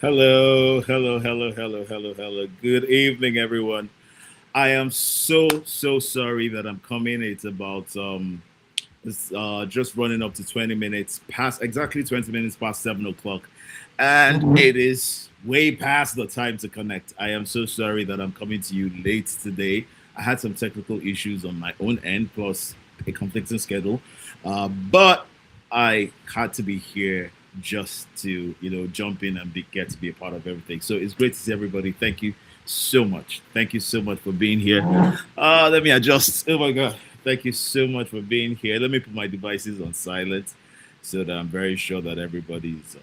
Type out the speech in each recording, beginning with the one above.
Hello, hello, hello, hello, hello, hello. Good evening, everyone. I am so sorry that I'm coming. It's just running up to 20 minutes past, exactly 20 minutes past 7 o'clock, and it is way past the time to connect. I am so sorry that I'm coming to you late today. I had some technical issues on my own end, plus a conflicting schedule, but I had to be here just to jump in and get to be a part of everything. So it's great to see everybody. Thank you so much. Thank you so much for being here. Let me adjust. Oh my god. Thank you so much for being here. Let me put my devices on silent so that I'm very sure that everybody's.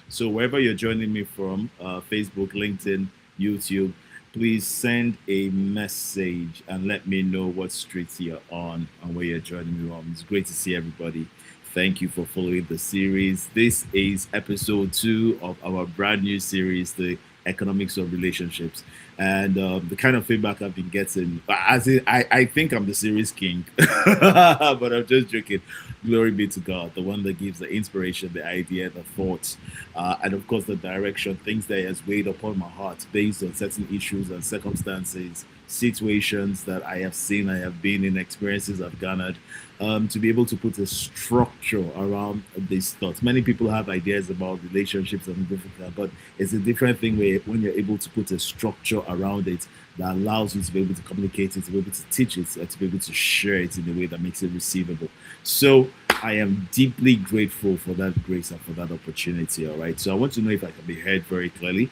So, wherever you're joining me from, Facebook, LinkedIn, YouTube, please send a message and let me know what streets you're on and where you're joining me from. It's great to see everybody. Thank you for following the series. This is episode 2 of our brand new series, The Economics of Relationships. And the kind of feedback I've been getting, as in, I think I'm the series king, but I'm just joking. Glory be to God, the one that gives the inspiration, the idea, the thoughts, and of course the direction, things that He has weighed upon my heart based on certain issues and circumstances, situations that I have seen, I have been in, experiences I've garnered, to be able to put a structure around these thoughts. Many people have ideas about relationships and different, but it's a different thing when you're able to put a structure around it that allows you to be able to communicate it, to be able to teach it, and to be able to share it in a way that makes it receivable. So I am deeply grateful for that grace and for that opportunity. All right. So I want to know if I can be heard very clearly.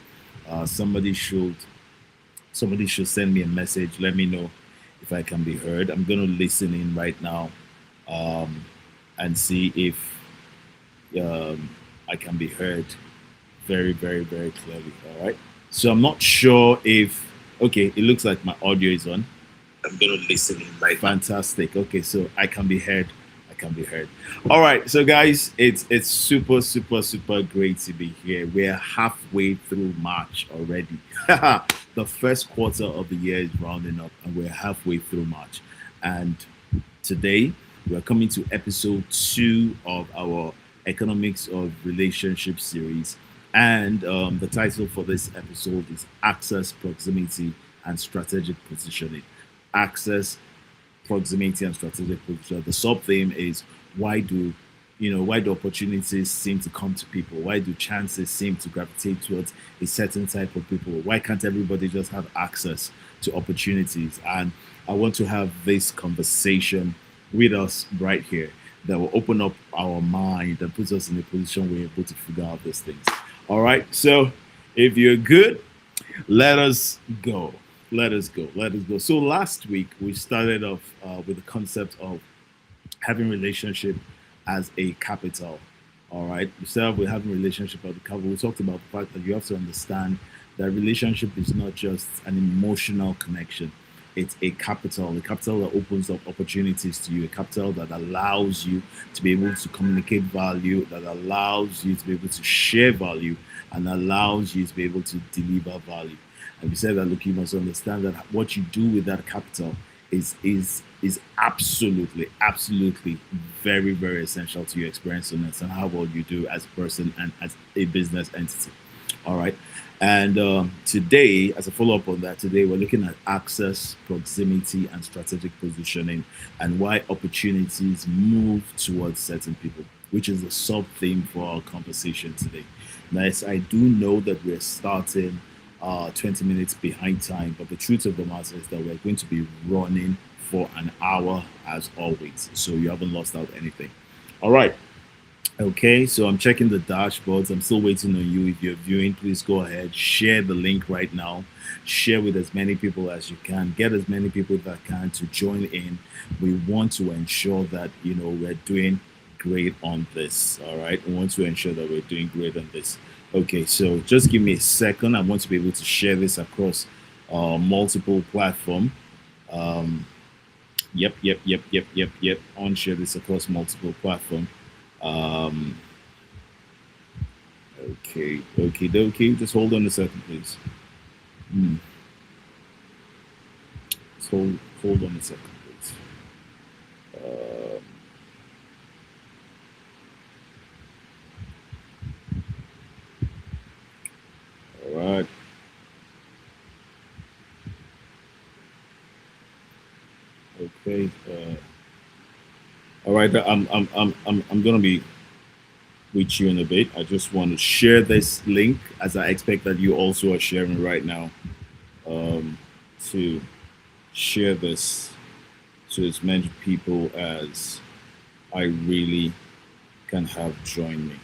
Uh, somebody should somebody should send me a message. Let me know if I can be heard. I'm going to listen in right now, um, and see if I can be heard very, very, very clearly. All right. So I'm not sure if okay. It looks like my audio is on. I'm gonna listen in right now. Fantastic. Okay, so I can be heard. I can be heard. All right. So guys, it's super great to be here. We're halfway through March already. The first quarter of the year is rounding up, and we're halfway through March. And today we're coming to episode 2 of our Economics of Relationship series. And the title for this episode is Access, Proximity, and Strategic Positioning. Access, proximity, and strategic positioning. The sub theme is why do why do opportunities seem to come to people? Why do chances seem to gravitate towards a certain type of people? Why can't everybody just have access to opportunities? And I want to have this conversation with us right here that will open up our mind and put us in a position where we're able to figure out these things. All right. So if you're good, let us go. Let us go. Let us go. So last week we started off with the concept of having relationship as a capital. All right. We started with having relationship as a capital. We talked about the fact that you have to understand that relationship is not just an emotional connection. It's a capital that opens up opportunities to you, a capital that allows you to be able to communicate value, that allows you to be able to share value, and allows you to be able to deliver value. And we said that look, you must understand that what you do with that capital is absolutely very essential to your experience and how well you do as a person and as a business entity. All right. And today, as a follow up on that, today we're looking at access, proximity, and strategic positioning, and why opportunities move towards certain people, which is the sub theme for our conversation today. Nice. I do know that we're starting 20 minutes behind time, but the truth of the matter is that we're going to be running for an hour as always. So you haven't lost out anything. All right. Okay, so I'm checking the dashboards. I'm still waiting on you. If you're viewing, please go ahead, share the link right now. Share with as many people as you can. Get as many people that can to join in. We want to ensure that we're doing great on this. All right, we want to ensure that we're doing great on this. Okay, so just give me a second. I want to be able to share this across multiple platform. Um, yep. I want to share this across multiple platform. Um, okay. Just hold on a second, please. Hmm. Just hold on a second, please. Um, Okay. All right. I'm gonna be with you in a bit. I just want to share this link as I expect that you also are sharing right now. Um, to share this to as many people as I really can have join me.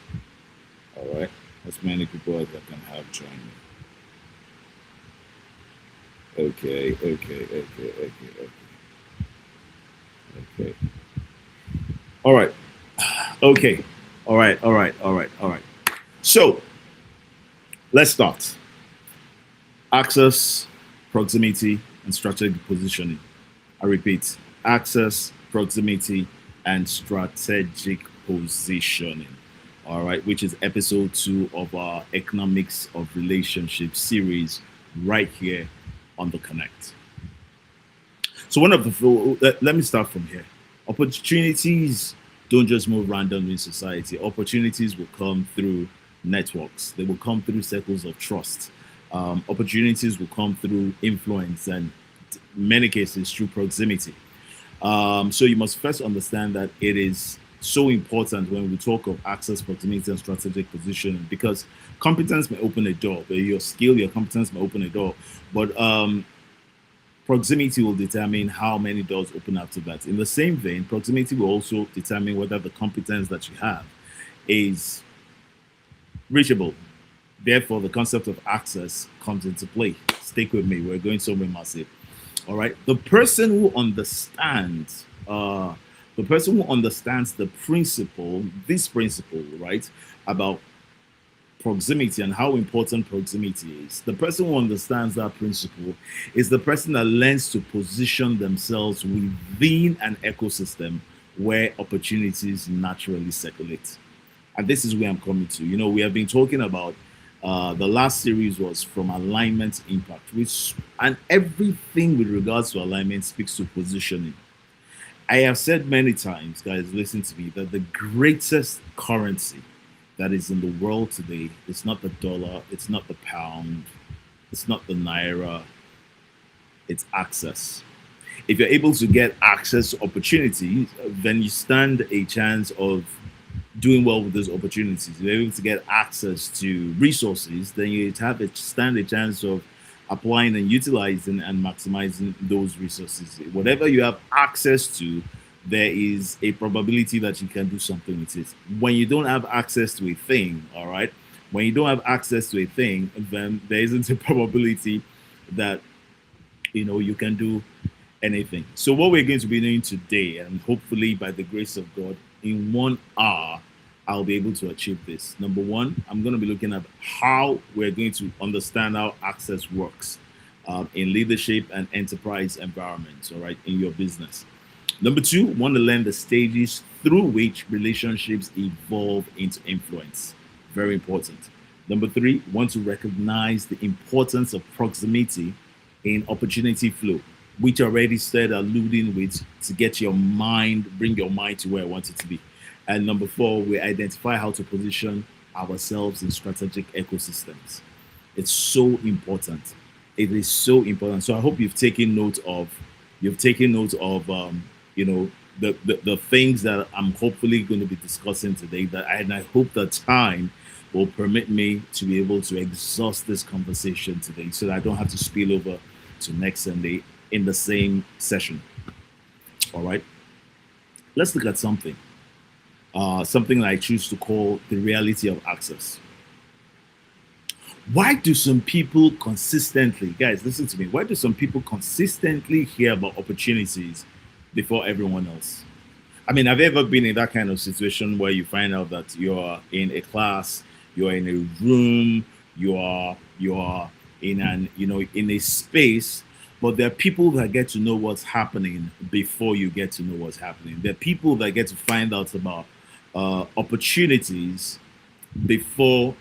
All right. As many people as I can have join me. Okay. Okay. Okay. Okay. Okay. Okay. All right. Okay. All right. All right. All right. All right. So let's start. Access, proximity, and strategic positioning. I repeat, access, proximity, and strategic positioning. All right, which is episode 2 of our Economics of Relationships series right here on the Connect. So, one of the, let me start from here. Opportunities don't just move randomly in society, opportunities will come through networks, they will come through circles of trust. Opportunities will come through influence and in many cases through proximity. So you must first understand that it is so important when we talk of access, proximity, and strategic positioning because competence may open a door, but your skill, your competence may open a door, but proximity will determine how many doors open after that. In the same vein, proximity will also determine whether the competence that you have is reachable. Therefore, the concept of access comes into play. Stick with me, we're going somewhere massive. All right. The person who understands the principle, this principle, right, about proximity and how important proximity is. The person who understands that principle is the person that learns to position themselves within an ecosystem where opportunities naturally circulate. And this is where I'm coming to. You know, we have been talking about the last series was from alignment to impact, which and everything with regards to alignment speaks to positioning. I have said many times, guys, listen to me, that the greatest currency that is in the world today is not the dollar, it's not the pound, it's not the naira, it's access. If you're able to get access to opportunities, then you stand a chance of doing well with those opportunities. If you're able to get access to resources, then you have a stand a chance of applying and utilizing and maximizing those resources. Whatever you have access to, there is a probability that you can do something with it. When you don't have access to a thing, all right, when you don't have access to a thing, then there isn't a probability that you can do anything. So what we're going to be doing today, and hopefully by the grace of God, in 1 hour, I'll be able to achieve this. Number one, I'm going to be looking at how we're going to understand how access works in leadership and enterprise environments, all right, in your business. Number two, want to learn the stages through which relationships evolve into influence. Very important. Number three, want to recognize the importance of proximity in opportunity flow, which I already said alluding with to get your mind, bring your mind to where I want it to be. And number four, we identify how to position ourselves in strategic ecosystems. It's so important. It is so important. So I hope you've taken note of you know the things that I'm hopefully going to be discussing today. And I hope that time will permit me to be able to exhaust this conversation today, so that I don't have to spill over to next Sunday in the same session. All right. Let's look at something that I choose to call the reality of access. Why do some people consistently, guys, listen to me, why do some people consistently hear about opportunities before everyone else? I mean, have you ever been in that kind of situation where you find out that you're in a class, you're in a room, you are in an in a space, but there are people that get to know what's happening before you get to know what's happening. There are people that get to find out about opportunities before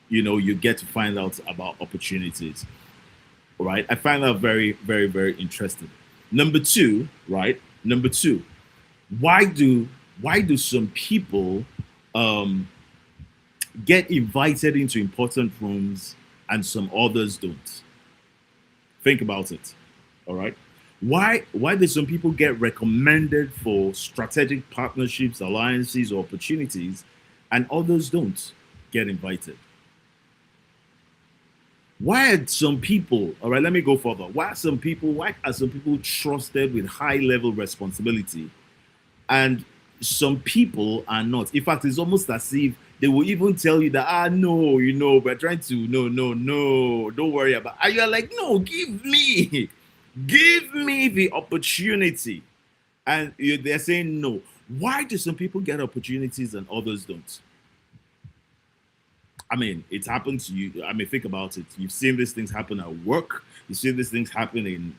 you get to find out about opportunities. Right? I find that very, very, very interesting. Number two, right? Number two, why do some people um, get invited into important rooms and some others don't? Think about it. All right. Why do some people get recommended for strategic partnerships, alliances, or opportunities, and others don't get invited? Why are some people, all right, let me go further. Why are some people trusted with high level responsibility and some people are not? In fact, it's almost as if they will even tell you that, no, we're trying to, no, don't worry about it. And you're like, no, give me the opportunity. And they're saying no. Why do some people get opportunities and others don't? I mean, it's happened to you. I mean, think about it. You've seen these things happen at work. You've seen these things happen in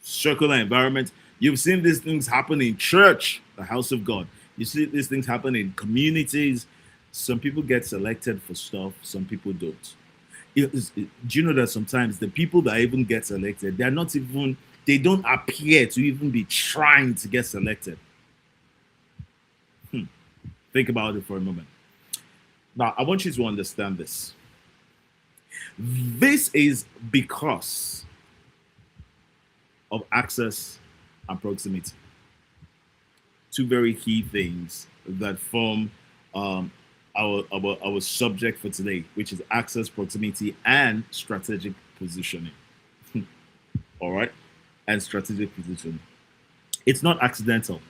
circular environment. You've seen these things happen in church, the house of God. You see these things happen in communities. Some people get selected for stuff, some people don't. Do you know that sometimes the people that even get selected, they don't appear to even be trying to get selected? Think about it for a moment. Now, I want you to understand this. This is because of access and proximity. Two very key things that form our subject for today, which is access, proximity, and strategic positioning. All right? And strategic positioning. It's not accidental.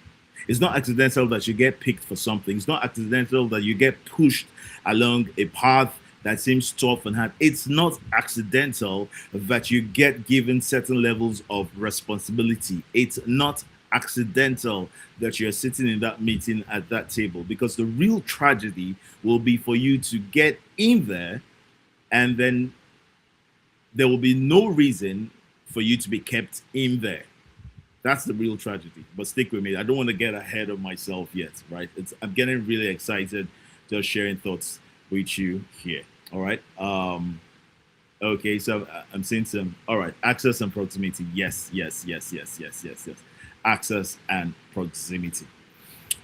It's not accidental that you get picked for something. It's not accidental that you get pushed along a path that seems tough and hard. It's not accidental that you get given certain levels of responsibility. It's not accidental that you're sitting in that meeting at that table, because the real tragedy will be for you to get in there and then there will be no reason for you to be kept in there. That's the real tragedy. But stick with me. I don't want to get ahead of myself yet, right? I'm getting really excited just sharing thoughts with you here. All right. Okay, so I'm seeing some. All right, access and proximity. Yes. Access and proximity.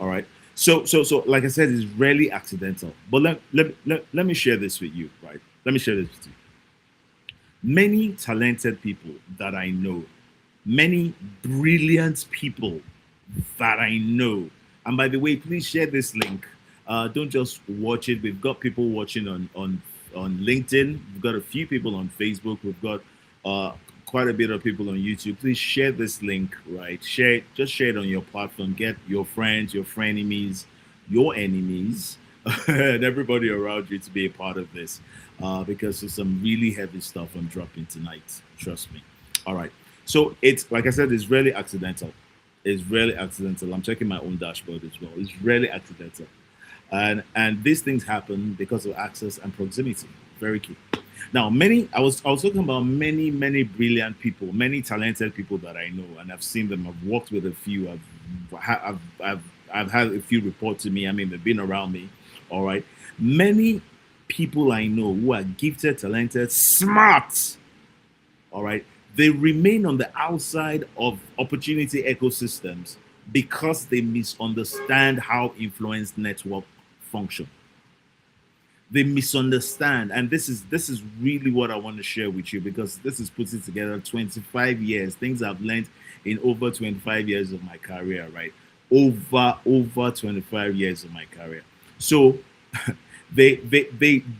All right. So like I said, it's rarely accidental. But let me share this with you, right? Let me share this with you. Many talented people that I know, many brilliant people that I know. And by the way, please share this link. Don't just watch it. We've got people watching on LinkedIn. We've got a few people on Facebook. We've got quite a bit of people on YouTube. Please share this link, right? Just share it on your platform. Get your friends, your frenemies, your enemies, and everybody around you to be a part of this, because there's some really heavy stuff I'm dropping tonight. Trust me. All right. So it's like I said, it's really accidental. It's really accidental. I'm checking my own dashboard as well. It's really accidental, and these things happen because of access and proximity. Very key. Now, I was talking about many brilliant people, many talented people that I know, and I've seen them. I've worked with a few. I've had a few report to me. I mean, they've been around me. All right. Many people I know who are gifted, talented, smart. All right. They remain on the outside of opportunity ecosystems because they misunderstand how influence network function. They misunderstand, and this is really what I want to share with you, because this is putting together 25 years, things I've learned in over 25 years of my career, right? Over 25 years of my career. So they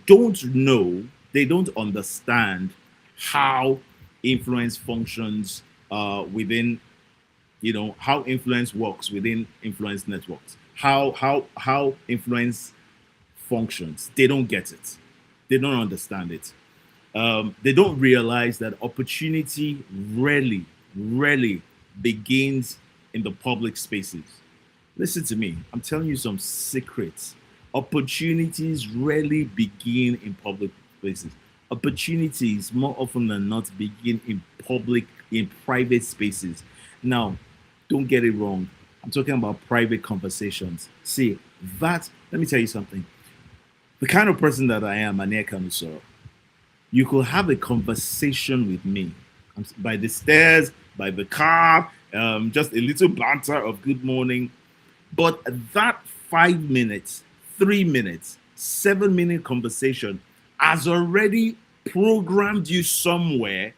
don't know, they don't understand how influence functions within, how influence works within influence networks, how influence functions. They don't get it. They don't understand it. They don't realize that opportunity rarely begins in the public spaces. Listen to me. I'm telling you some secrets. Opportunities rarely begin in public places. Opportunities more often than not begin in private spaces. Now, don't get it wrong. I'm talking about private conversations. See, let me tell you something. The kind of person that I am, Ania Kanusoro, you could have a conversation with me by the stairs, by the car, just a little banter of good morning. But that 5 minutes, 3 minutes, 7-minute conversation has already programmed you somewhere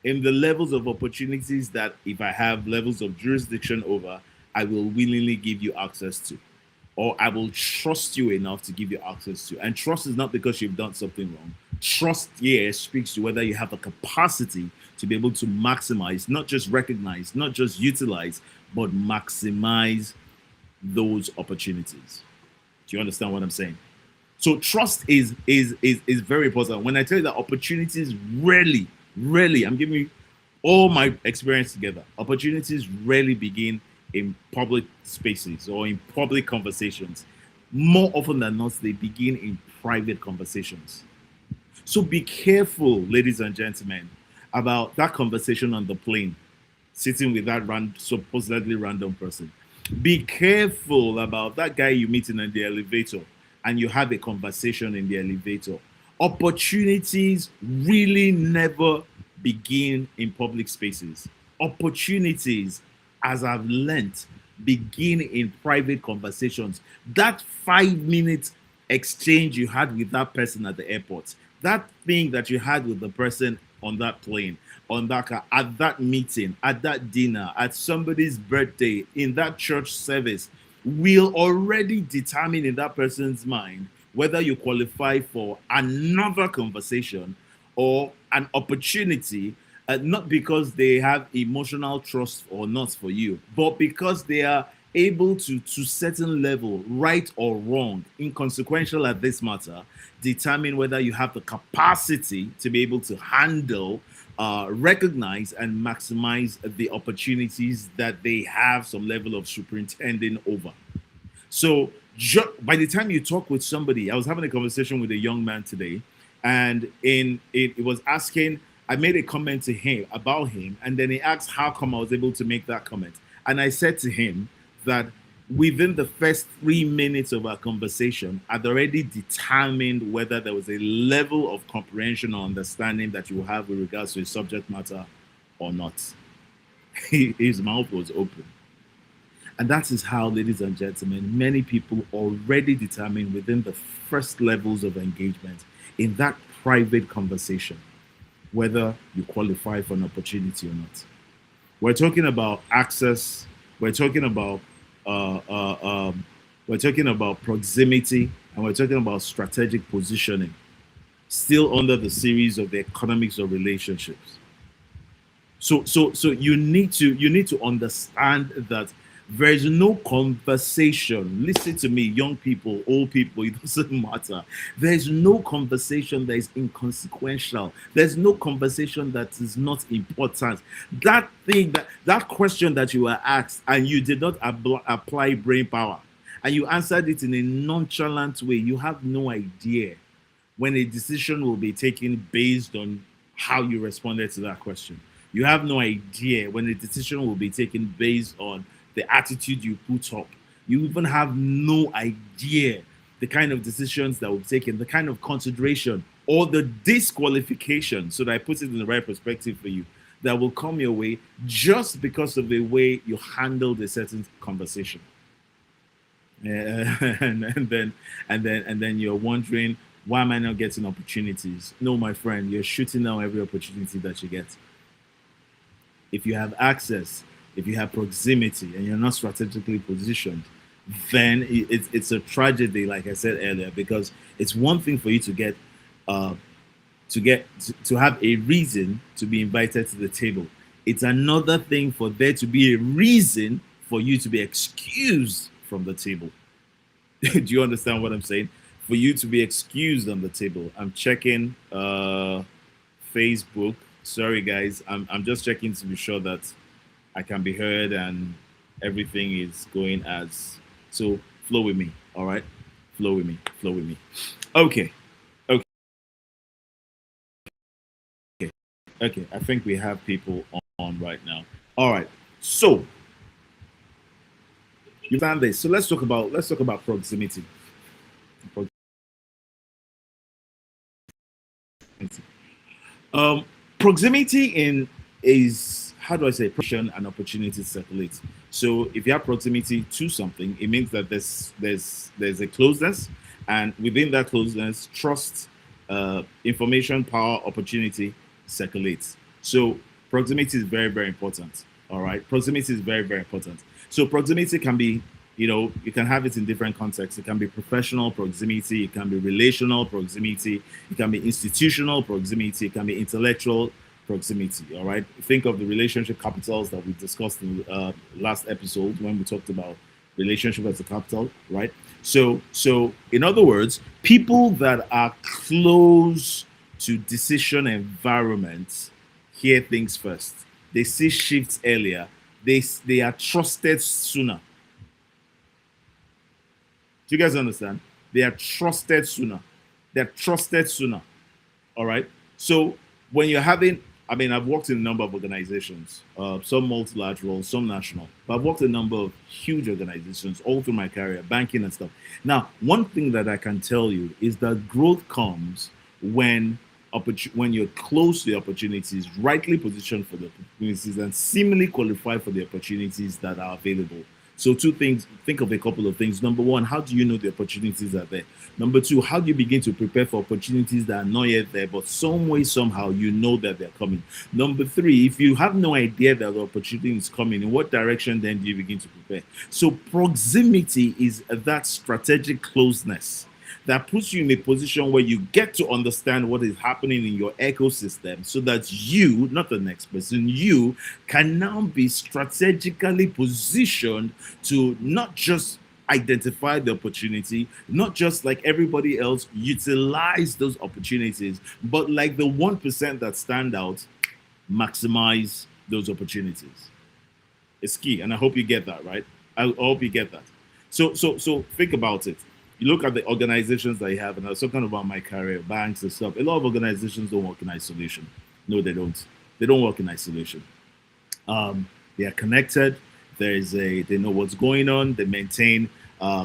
in the levels of opportunities that if I have levels of jurisdiction over, I will willingly give you access to, or I will trust you enough to give you access to. And trust is not because you've done something wrong. Trust here speaks to whether you have a capacity to be able to maximize, not just recognize, not just utilize, but maximize those opportunities. Do you understand what I'm saying? So trust is very important. When I tell you that opportunities rarely, I'm giving you all my experience together. Opportunities rarely begin in public spaces or in public conversations. More often than not, they begin in private conversations. So be careful, ladies and gentlemen, about that conversation on the plane, sitting with that supposedly random person. Be careful about that guy you meet in the elevator and you have a conversation in the elevator. Opportunities really never begin in public spaces. Opportunities, as I've learned, begin in private conversations. That 5 minute exchange you had with that person at the airport, that thing that you had with the person on that plane, on that car, at that meeting, at that dinner, at somebody's birthday, in that church service, will already determine in that person's mind whether you qualify for another conversation or an opportunity, not because they have emotional trust or not for you, but because they are able to certain level, right or wrong, inconsequential at this matter, determine whether you have the capacity to be able to handle, recognize, and maximize the opportunities that they have some level of superintending over. So by the time you talk with somebody, I was having a conversation with a young man today, and it was asking, I made a comment to him about him, and then he asked how come I was able to make that comment. And I said to him that within the first 3 minutes of our conversation, I'd already determined whether there was a level of comprehension or understanding that you have with regards to a subject matter or not. His mouth was open. And that is how, ladies and gentlemen, many people already determine within the first levels of engagement in that private conversation whether you qualify for an opportunity or not. We're talking about access. We're talking about proximity, and we're talking about strategic positioning. Still under the series of the economics of relationships. So you need to understand that there is no conversation. Listen to me, young people, old people, it doesn't matter. There's no conversation that is inconsequential. There's no conversation that is not important. That thing, that question that you were asked and you did not apply brain power and you answered it in a nonchalant way, you have no idea when a decision will be taken based on how you responded to that question. You have no idea when a decision will be taken based on the attitude you put up. You even have no idea the kind of decisions that will be taken, the kind of consideration or the disqualification, so that I put it in the right perspective for you, that will come your way just because of the way you handled a certain conversation. And then you're wondering, why am I not getting opportunities? No, my friend, you're shooting down every opportunity that you get. If you have access, if you have proximity, and you're not strategically positioned, then it's a tragedy, like I said earlier, because it's one thing for you to have a reason to be invited to the table. It's another thing for there to be a reason for you to be excused from the table. Do you understand what I'm saying? For you to be excused on the table. I'm checking Facebook. Sorry, guys. I'm just checking to be sure that I can be heard and everything is going as so. Flow with me, all right? Flow with me. Okay. I think we have people on right now. All right. So you found this. So let's talk about proximity. Proximity is, how do I say, an opportunity circulates. So if you have proximity to something, it means that there's a closeness, and within that closeness, trust, information, power, opportunity circulates. So Proximity is very, very important. All right. Proximity is very, very important. So proximity can be, you can have it in different contexts. It can be professional proximity, it can be relational proximity, it can be institutional proximity, it can be intellectual proximity. All right. Think of the relationship capitals that we discussed in last episode when we talked about relationship as a capital, right? So in other words, people that are close to decision environments hear things first. They see shifts earlier. They are trusted sooner. Do you guys understand? They are trusted sooner. They're trusted sooner. All right. So when you're having, I mean, I've worked in a number of organizations, some multilateral, some national, but I've worked in a number of huge organizations all through my career, banking and stuff. Now, one thing that I can tell you is that growth comes when you're close to the opportunities, rightly positioned for the opportunities, and seemingly qualified for the opportunities that are available. So two things, think of a couple of things. Number one, how do you know the opportunities are there? Number two, how do you begin to prepare for opportunities that are not yet there, but some way, somehow, you know that they're coming? Number three, if you have no idea that the opportunity is coming, in what direction then do you begin to prepare? So proximity is that strategic closeness that puts you in a position where you get to understand what is happening in your ecosystem so that you, not the next person, you can now be strategically positioned to not just identify the opportunity, not just like everybody else, utilize those opportunities, but like the 1% that stand out, maximize those opportunities. It's key. And I hope you get that, right? I hope you get that. So think about it. You look at the organizations that you have, and I was talking about my career, banks and stuff. A lot of organizations don't work in isolation. No, they don't. They don't work in isolation. They are connected. They know what's going on. They maintain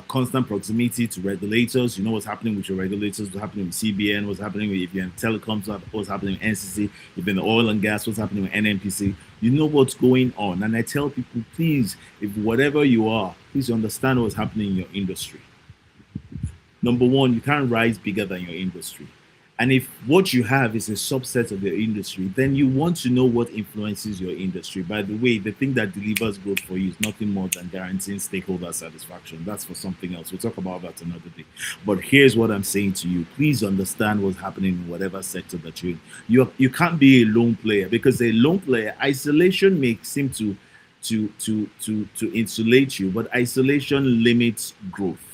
constant proximity to regulators. You know what's happening with your regulators, what's happening with CBN, what's happening with, if you're in telecoms, what's happening with NCC, if you're in the oil and gas, what's happening with NNPC. You know what's going on. And I tell people, please, if whatever you are, please understand what's happening in your industry. Number one, you can't rise bigger than your industry. And if what you have is a subset of your industry, then you want to know what influences your industry. By the way, the thing that delivers growth for you is nothing more than guaranteeing stakeholder satisfaction. That's for something else. We'll talk about that another day. But here's what I'm saying to you. Please understand what's happening in whatever sector that you're in. You can't be a lone player, because a lone player, isolation may seem to insulate you, but isolation limits growth.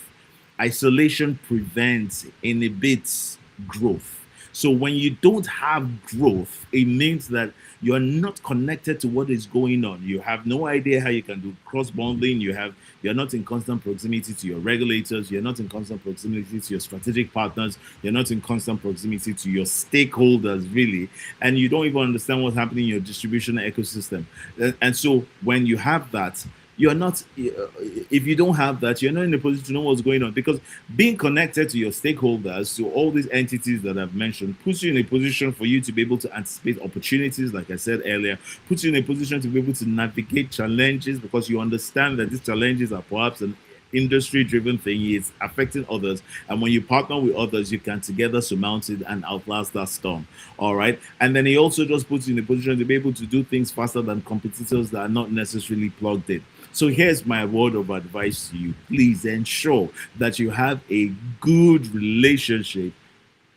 Isolation prevents, inhibits growth. So when you don't have growth, it means that you're not connected to what is going on. You have no idea how you can do cross-bundling. You're not in constant proximity to your regulators. You're not in constant proximity to your strategic partners. You're not in constant proximity to your stakeholders, really. And you don't even understand what's happening in your distribution ecosystem. And so when you have that, you're not, if you don't have that, you're not in a position to know what's going on, because being connected to your stakeholders, to all these entities that I've mentioned, puts you in a position for you to be able to anticipate opportunities, like I said earlier, puts you in a position to be able to navigate challenges, because you understand that these challenges are perhaps an industry-driven thing. It's affecting others, and when you partner with others, you can together surmount it and outlast that storm. All right. And then he also just puts you in a position to be able to do things faster than competitors that are not necessarily plugged in. So here's my word of advice to you. Please ensure that you have a good relationship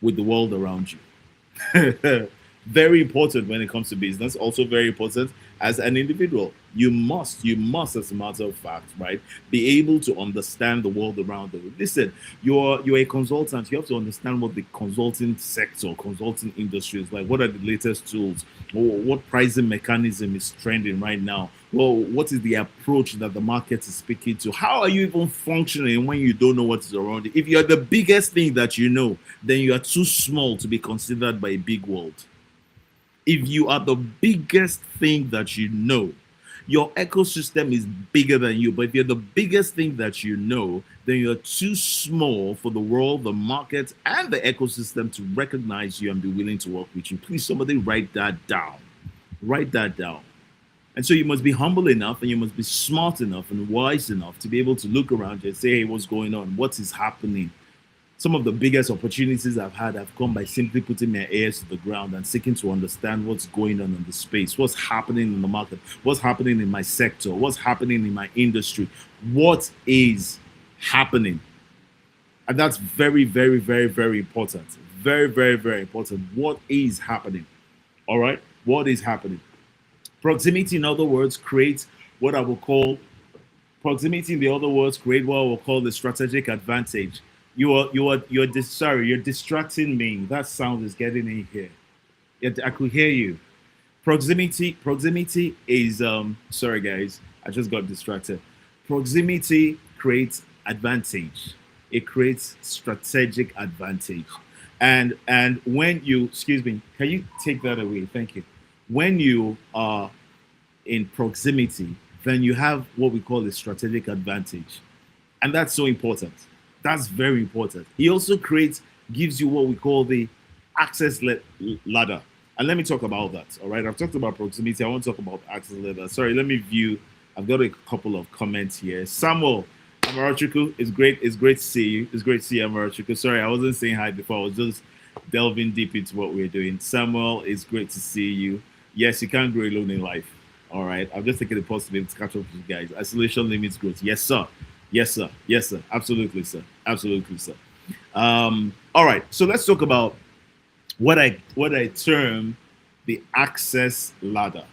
with the world around you. Very important when it comes to business, also very important as an individual. You must, as a matter of fact, right, be able to understand the world around you. Listen, you're a consultant. You have to understand what the consulting sector, consulting industry is like. What are the latest tools? What pricing mechanism is trending right now? Well, what is the approach that the market is speaking to? How are you even functioning when you don't know what is around you? If you're the biggest thing that you know, then you are too small to be considered by a big world. If you are the biggest thing that you know, your ecosystem is bigger than you. But if you're the biggest thing that you know, then you're too small for the world, the market, and the ecosystem to recognize you and be willing to work with you. Please, somebody write that down. Write that down. And so you must be humble enough, and you must be smart enough and wise enough to be able to look around you and say, hey, what's going on? What is happening? Some of the biggest opportunities I've had have come by simply putting my ears to the ground and seeking to understand what's going on in the space, what's happening in the market, what's happening in my sector, what's happening in my industry, what is happening. And that's very, very, very, very important. Very, very, very important. What is happening? All right? What is happening? Proximity, in other words, creates what I will call proximity. In the other words, create what I will call the strategic advantage. You're distracting me. That sound is getting in here. I could hear you. Proximity is sorry guys, I just got distracted. Proximity creates advantage. It creates strategic advantage. And when you, excuse me, can you take that away? Thank you. When you are in proximity, then you have what we call a strategic advantage. And that's so important. That's very important. He also gives you what we call the access ladder. And let me talk about that. All right. I've talked about proximity. I want to talk about access ladder. Sorry, let me view. I've got a couple of comments here. Samuel Amarachuku, it's great to see you. It's great to see you, Amarachuku. Sorry, I wasn't saying hi before. I was just delving deep into what we're doing. Samuel, it's great to see you. Yes, you can't grow alone in life. All right. I'm just taking the pause to be able to catch up with you guys. Isolation limits growth. Yes, sir. Yes, sir. Yes, sir. Absolutely, sir. Absolutely, sir. All right. So let's talk about what I term the access ladder.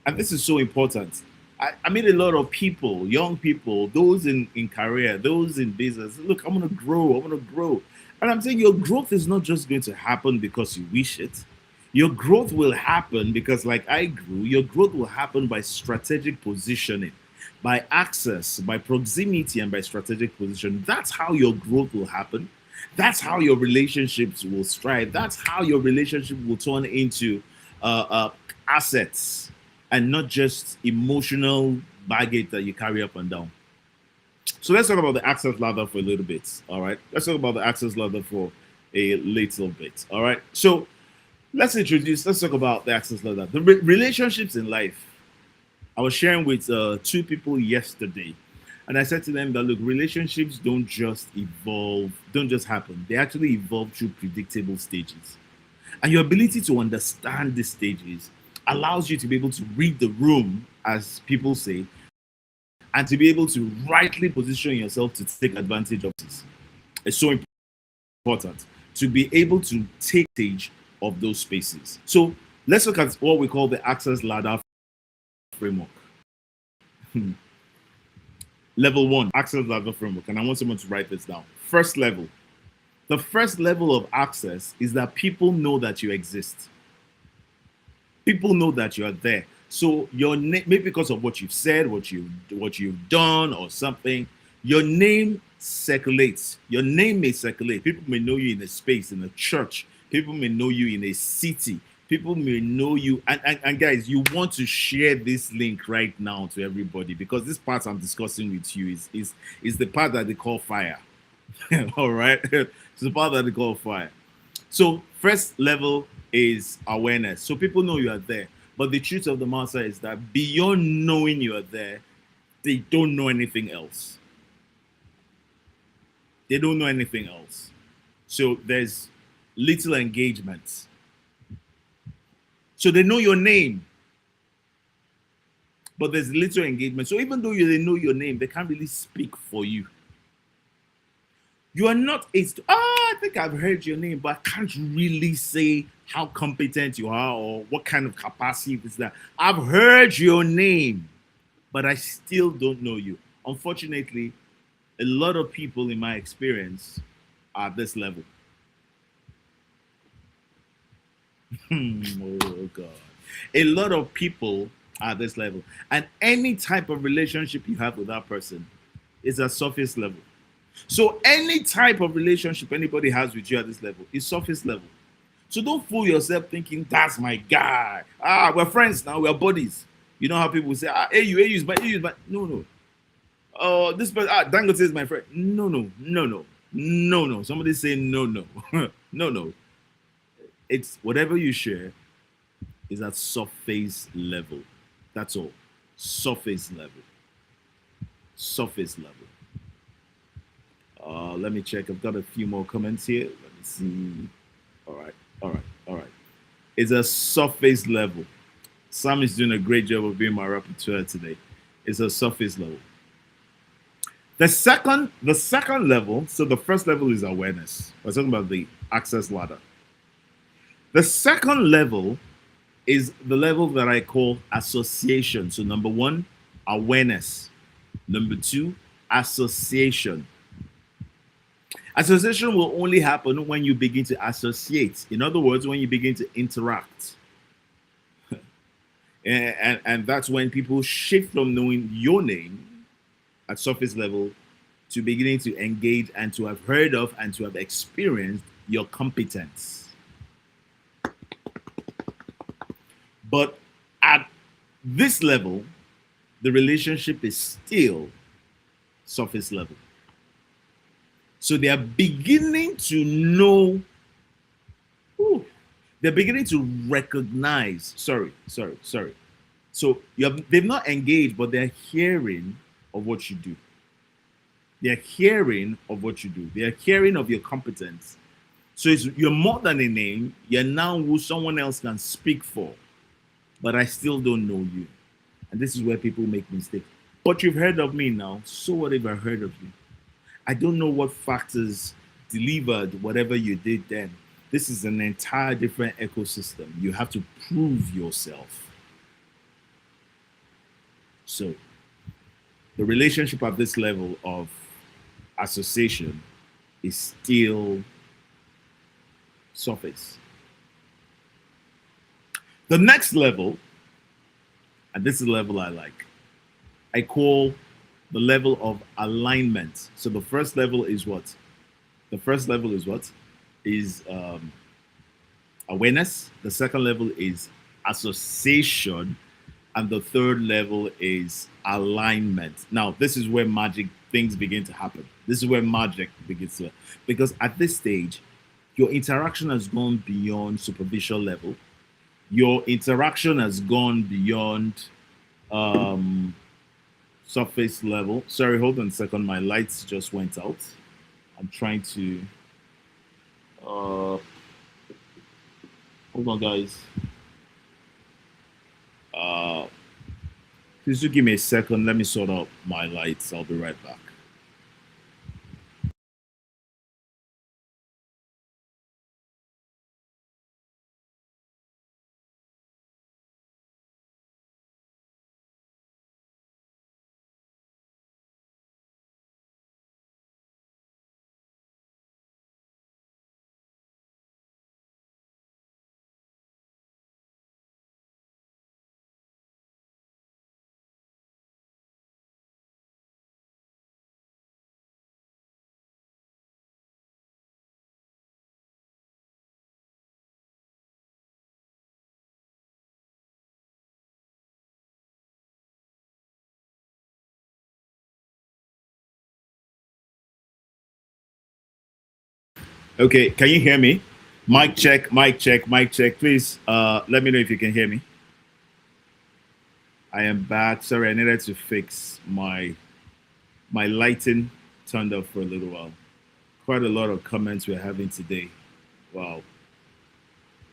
And this is so important. I meet a lot of people, young people, those in career, those in business. Look, I'm going to grow. I want to grow. And I'm saying your growth is not just going to happen because you wish it. Your growth will happen because, like I grew, your growth will happen by strategic positioning, by access, by proximity, and by strategic position. That's how your growth will happen. That's how your relationships will strive. That's how your relationship will turn into assets and not just emotional baggage that you carry up and down. So let's talk about the access ladder for a little bit. All right. Let's talk about the access ladder for a little bit. All right. So let's talk about the access ladder. The relationships in life. I was sharing with two people yesterday, and I said to them that look, relationships don't just evolve, don't just happen. They actually evolve through predictable stages. And your ability to understand these stages allows you to be able to read the room, as people say, and to be able to rightly position yourself to take advantage of this. It's so important to be able to take advantage of those spaces. So let's look at what we call the access ladder framework. Level 1, access ladder framework. And I want someone to write this down. First level. The first level of access is that people know that you exist. People know that you are there. So your name, maybe because of what you've said, what you've done, or something, your name circulates. Your name may circulate. People may know you in a space, in a church. People may know you in a city. People may know you. And guys, you want to share this link right now to everybody, because this part I'm discussing with you is the part that they call fire. All right. It's the part that they call fire. So first level is awareness. So people know you are there. But the truth of the matter is that beyond knowing you are there, they don't know anything else. They don't know anything else. So there's little engagement. So they know your name, but there's little engagement. So even though they know your name, they can't really speak for you. You are not I think I've heard your name, but I can't really say how competent you are or what kind of capacity is that. I've heard your name, but I still don't know you. Unfortunately, a lot of people in my experience are at this level. Oh God. A lot of people are at this level. And any type of relationship you have with that person is at surface level. So any type of relationship anybody has with you at this level is surface level. So don't fool yourself thinking that's my guy. We're friends now, we're buddies. You know how people say, hey you is my no. Oh, this person, Dangote is my friend. No. Somebody say no. No. It's whatever you share is at surface level. That's all. Surface level. Let me check. I've got a few more comments here. Let me see. All right, all right, all right. It's a surface level. Sam is doing a great job of being my rapporteur today. It's a surface level. The second level, so the first level is awareness. We're talking about the access ladder. The second level is the level that I call association. So number one, awareness. Number two, association. Association will only happen when you begin to associate. In other words, when you begin to interact. And that's when people shift from knowing your name at surface level to beginning to engage and to have heard of and to have experienced your competence. But at this level, the relationship is still surface level. So they are beginning to know, they're beginning to recognize, sorry. So they've not engaged, but they're hearing of what you do. They're hearing of what you do. They're hearing of your competence. So you're more than a name. You're now who someone else can speak for. But I still don't know you. And this is where people make mistakes. But you've heard of me now. So what if I heard of you? I don't know what factors delivered whatever you did then. This is an entire different ecosystem. You have to prove yourself. So the relationship at this level of association is still surface. The next level, and this is the level I like, I call the level of alignment. So the first level is what? The first level is what? Is awareness. The second level is association. And the third level is alignment. Now, this is where magic things begin to happen. This is where magic begins to, because at this stage, your interaction has gone beyond superficial level. Your interaction has gone beyond surface level. Sorry, hold on a second. My lights just went out. I'm trying to hold on, guys. Please do give me a second. Let me sort out my lights. I'll be right back. Okay, can you hear me? Mic check, mic check, mic check. Please let me know if you can hear me. I am back. Sorry, I needed to fix my lighting turned off for a little while. Quite a lot of comments we're having today. Wow.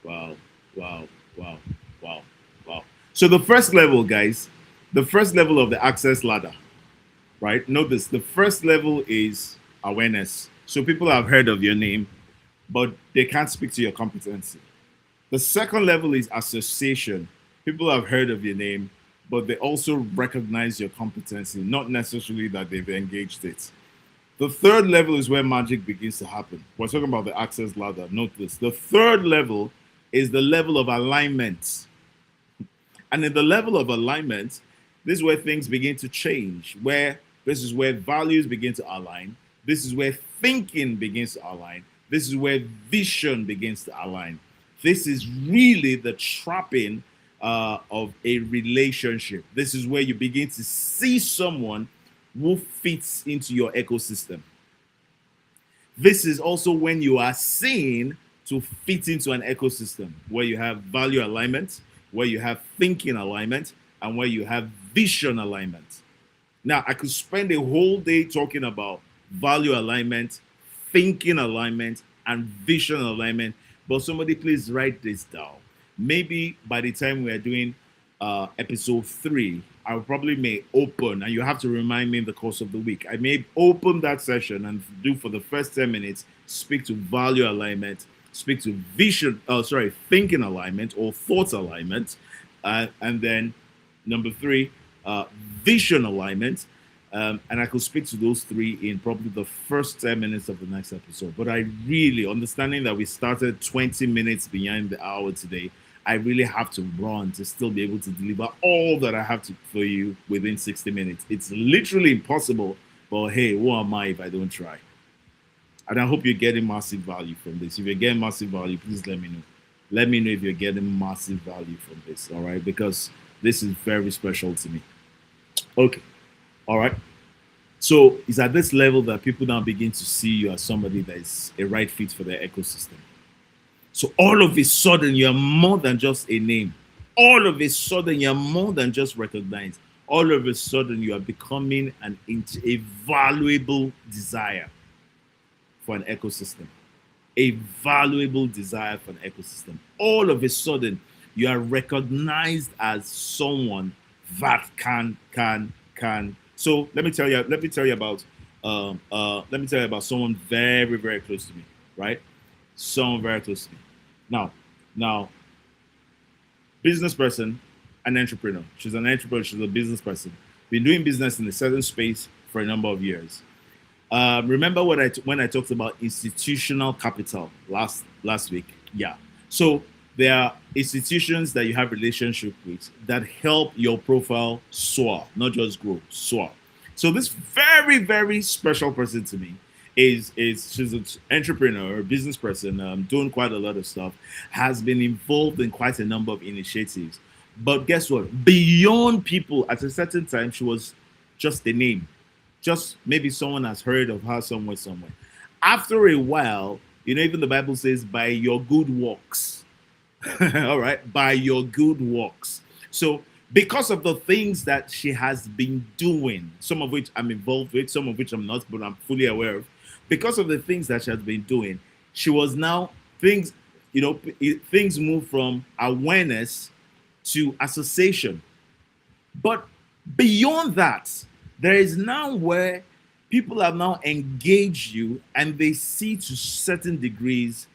Wow. Wow. Wow. Wow. Wow. So the first level, guys, the first level of the access ladder, right? Notice the first level is awareness. So people have heard of your name, but they can't speak to your competency. The second level is association. People have heard of your name, but they also recognize your competency, not necessarily that they've engaged it. The third level is where magic begins to happen. We're talking about the access ladder. Note this. The third level is the level of alignment. And in the level of alignment, this is where things begin to change, where this is where values begin to align. This is where thinking begins to align. This is where vision begins to align. This is really the trapping of a relationship. This is where you begin to see someone who fits into your ecosystem. This is also when you are seen to fit into an ecosystem where you have value alignment, where you have thinking alignment, and where you have vision alignment. Now, I could spend a whole day talking about value alignment, thinking alignment, and vision alignment. But somebody please write this down. Maybe by the time we are doing episode 3, I will probably may open, and you have to remind me in the course of the week. I may open that session and do for the first 10 minutes, speak to value alignment, speak to thinking alignment or thought alignment, and then number 3, vision alignment. And I could speak to those 3 in probably the first 10 minutes of the next episode. But I really, understanding that we started 20 minutes behind the hour today, I really have to run to still be able to deliver all that I have for you within 60 minutes. It's literally impossible, but hey, who am I if I don't try? And I hope you're getting massive value from this. If you're getting massive value, please let me know. Let me know if you're getting massive value from this, all right? Because this is very special to me. Okay, all right. So it's at this level that people now begin to see you as somebody that is a right fit for their ecosystem. So all of a sudden, you're more than just a name. All of a sudden, you're more than just recognized. All of a sudden, you are becoming a valuable desire for an ecosystem. A valuable desire for an ecosystem. All of a sudden, you are recognized as someone that can. So let me tell you about someone very, very close to me, right? Someone very close to me. Now, business person, an entrepreneur. She's an entrepreneur. She's a business person. Been doing business in a certain space for a number of years. Remember when I talked about institutional capital last week? Yeah. So there are institutions that you have relationship with that help your profile soar, not just grow, soar. So this very, very special person to me she's an entrepreneur, a business person, doing quite a lot of stuff, has been involved in quite a number of initiatives. But guess what? Beyond people, at a certain time, she was just a name. Just maybe someone has heard of her somewhere. After a while, even the Bible says, by your good works. All right, by your good works. So because of the things that she has been doing, some of which I'm involved with, some of which I'm not, but I'm fully aware of, because of the things that she has been doing, she was now things move from awareness to association. But beyond that, there is now where people have now engaged you and they see to certain degrees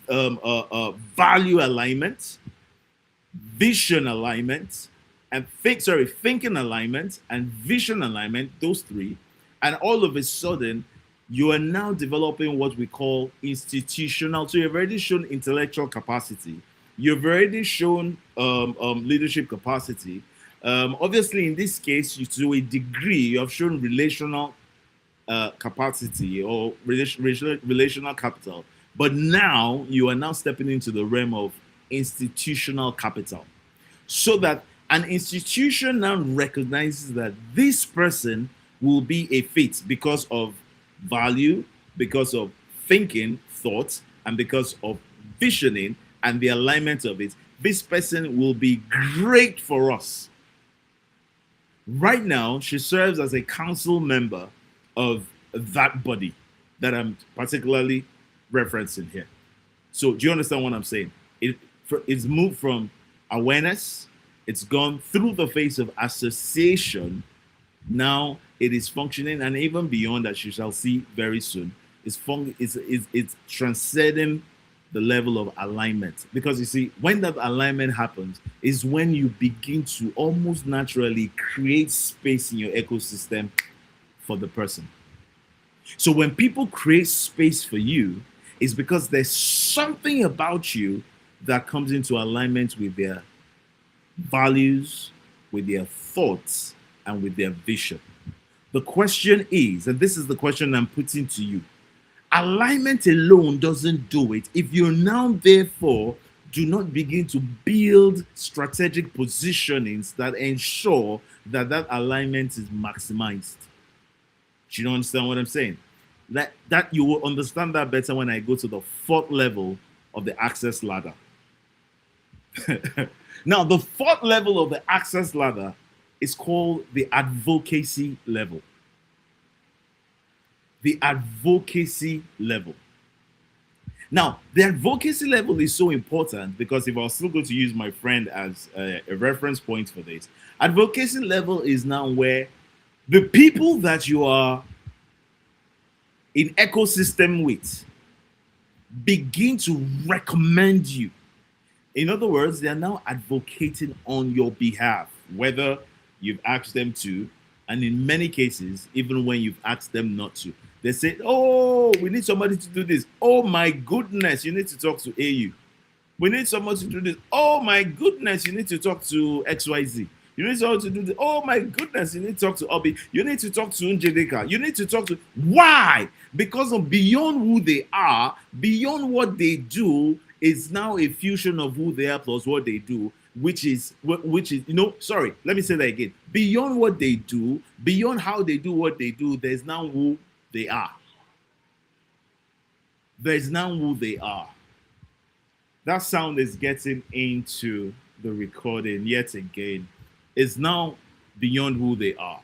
value alignment, vision alignment, and thinking alignment and vision alignment, those 3. And all of a sudden, you are now developing what we call institutional. So you've already shown intellectual capacity. You've already shown leadership capacity. Obviously, in this case, to a degree, you have shown relational capacity or relational capital. But now you are now stepping into the realm of institutional capital. So that an institution now recognizes that this person will be a fit because of value, because of thinking, thoughts, and because of visioning and the alignment of it. This person will be great for us. Right now, she serves as a council member of that body that I'm particularly referencing here. So do you understand what I'm saying? It's moved from awareness, it's gone through the phase of association. Now it is functioning, and even beyond that, you shall see very soon, it's transcending the level of alignment. Because you see, when that alignment happens is when you begin to almost naturally create space in your ecosystem for the person. So when people create space for you, it's because there's something about you that comes into alignment with their values, with their thoughts, and with their vision. The question is, and this is the question I'm putting to you, alignment alone doesn't do it. If you now therefore do not begin to build strategic positionings that ensure that alignment is maximized. Do you understand what I'm saying? That you will understand that better when I go to the 4th level of the access ladder. Now, the 4th level of the access ladder is called the advocacy level. the advocacy level. Now, the advocacy level is so important because if I was still going to use my friend as a reference point for this, advocacy level is now where the people that you are in ecosystem with begin to recommend you. In other words, they are now advocating on your behalf, whether you've asked them to, and in many cases, even when you've asked them not to. They say, oh, we need somebody to do this. Oh my goodness, you need to talk to AU. We need someone to do this. Oh my goodness, you need to talk to XYZ. You need someone to do this. Oh my goodness, you need to talk to Obi. You need to talk to Njedeka. You need to talk to. Why? Because of beyond who they are, beyond what they do, is now a fusion of who they are plus what they do, which is sorry, let me say that again. Beyond what they do, beyond how they do what they do, there's now who they are. There's now who they are. That sound is getting into the recording yet again. It's now beyond who they are.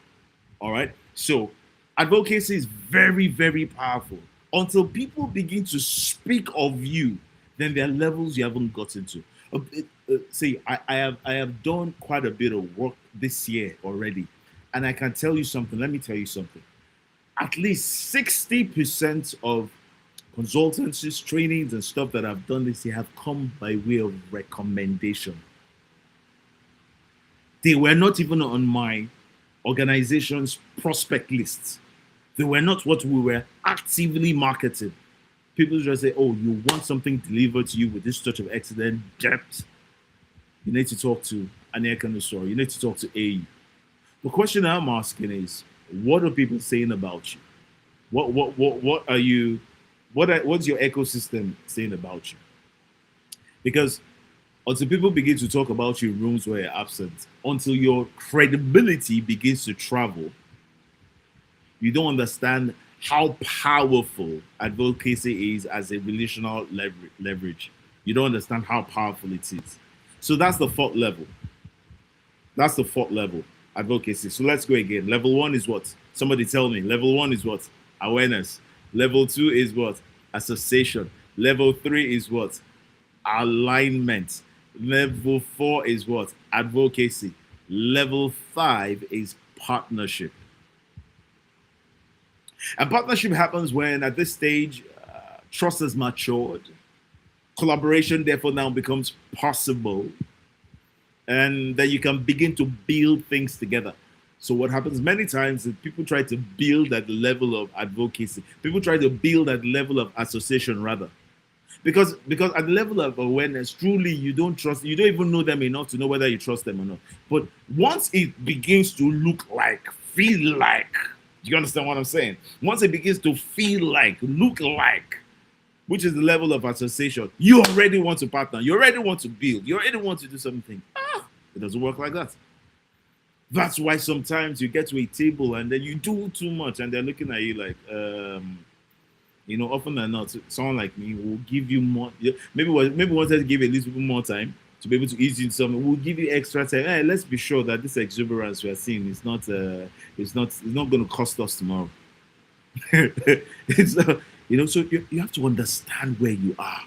All right. So advocacy is very, very powerful. Until people begin to speak of you, then there are levels you haven't gotten to. See, I have done quite a bit of work this year already, and I can tell you something. Let me tell you something. At least 60% of consultancies, trainings, and stuff that I've done this year have come by way of recommendation. They were not even on my organization's prospect list. They were not what we were actively marketing. People just say, oh, you want something delivered to you with this touch of excellent depth, you need to talk to Ania Kanusori. You need to talk to AE. The question I'm asking is, what are people saying about you? What are you? What's your ecosystem saying about you? Because until people begin to talk about you in rooms where you're absent, until your credibility begins to travel, you don't understand how powerful advocacy is as a relational leverage. You don't understand how powerful it is. So that's the fourth level. That's the fourth level, advocacy. So let's go again. Level 1 is what? Somebody tell me. Level 1 is what? Awareness. Level 2 is what? Association. Level 3 is what? Alignment. Level 4 is what? Advocacy. Level 5 is partnership. And partnership happens when, at this stage, trust has matured. Collaboration, therefore, now becomes possible. And then you can begin to build things together. So what happens many times is people try to build at the level of advocacy. People try to build at the level of association, rather. Because at the level of awareness, truly, you don't even know them enough to know whether you trust them or not. But once it begins to look like, feel like, do you understand what I'm saying? Once it begins to feel like, look like, which is the level of association, you already want to partner. You already want to build. You already want to do something. It doesn't work like that. That's why sometimes you get to a table and then you do too much and they're looking at you like, often than not, someone like me will give you more. Maybe wanted to give a little bit more time to be able to ease into something. We'll give you extra time. Hey, let's be sure that this exuberance we are seeing is not going to cost us tomorrow. It's so you have to understand where you are.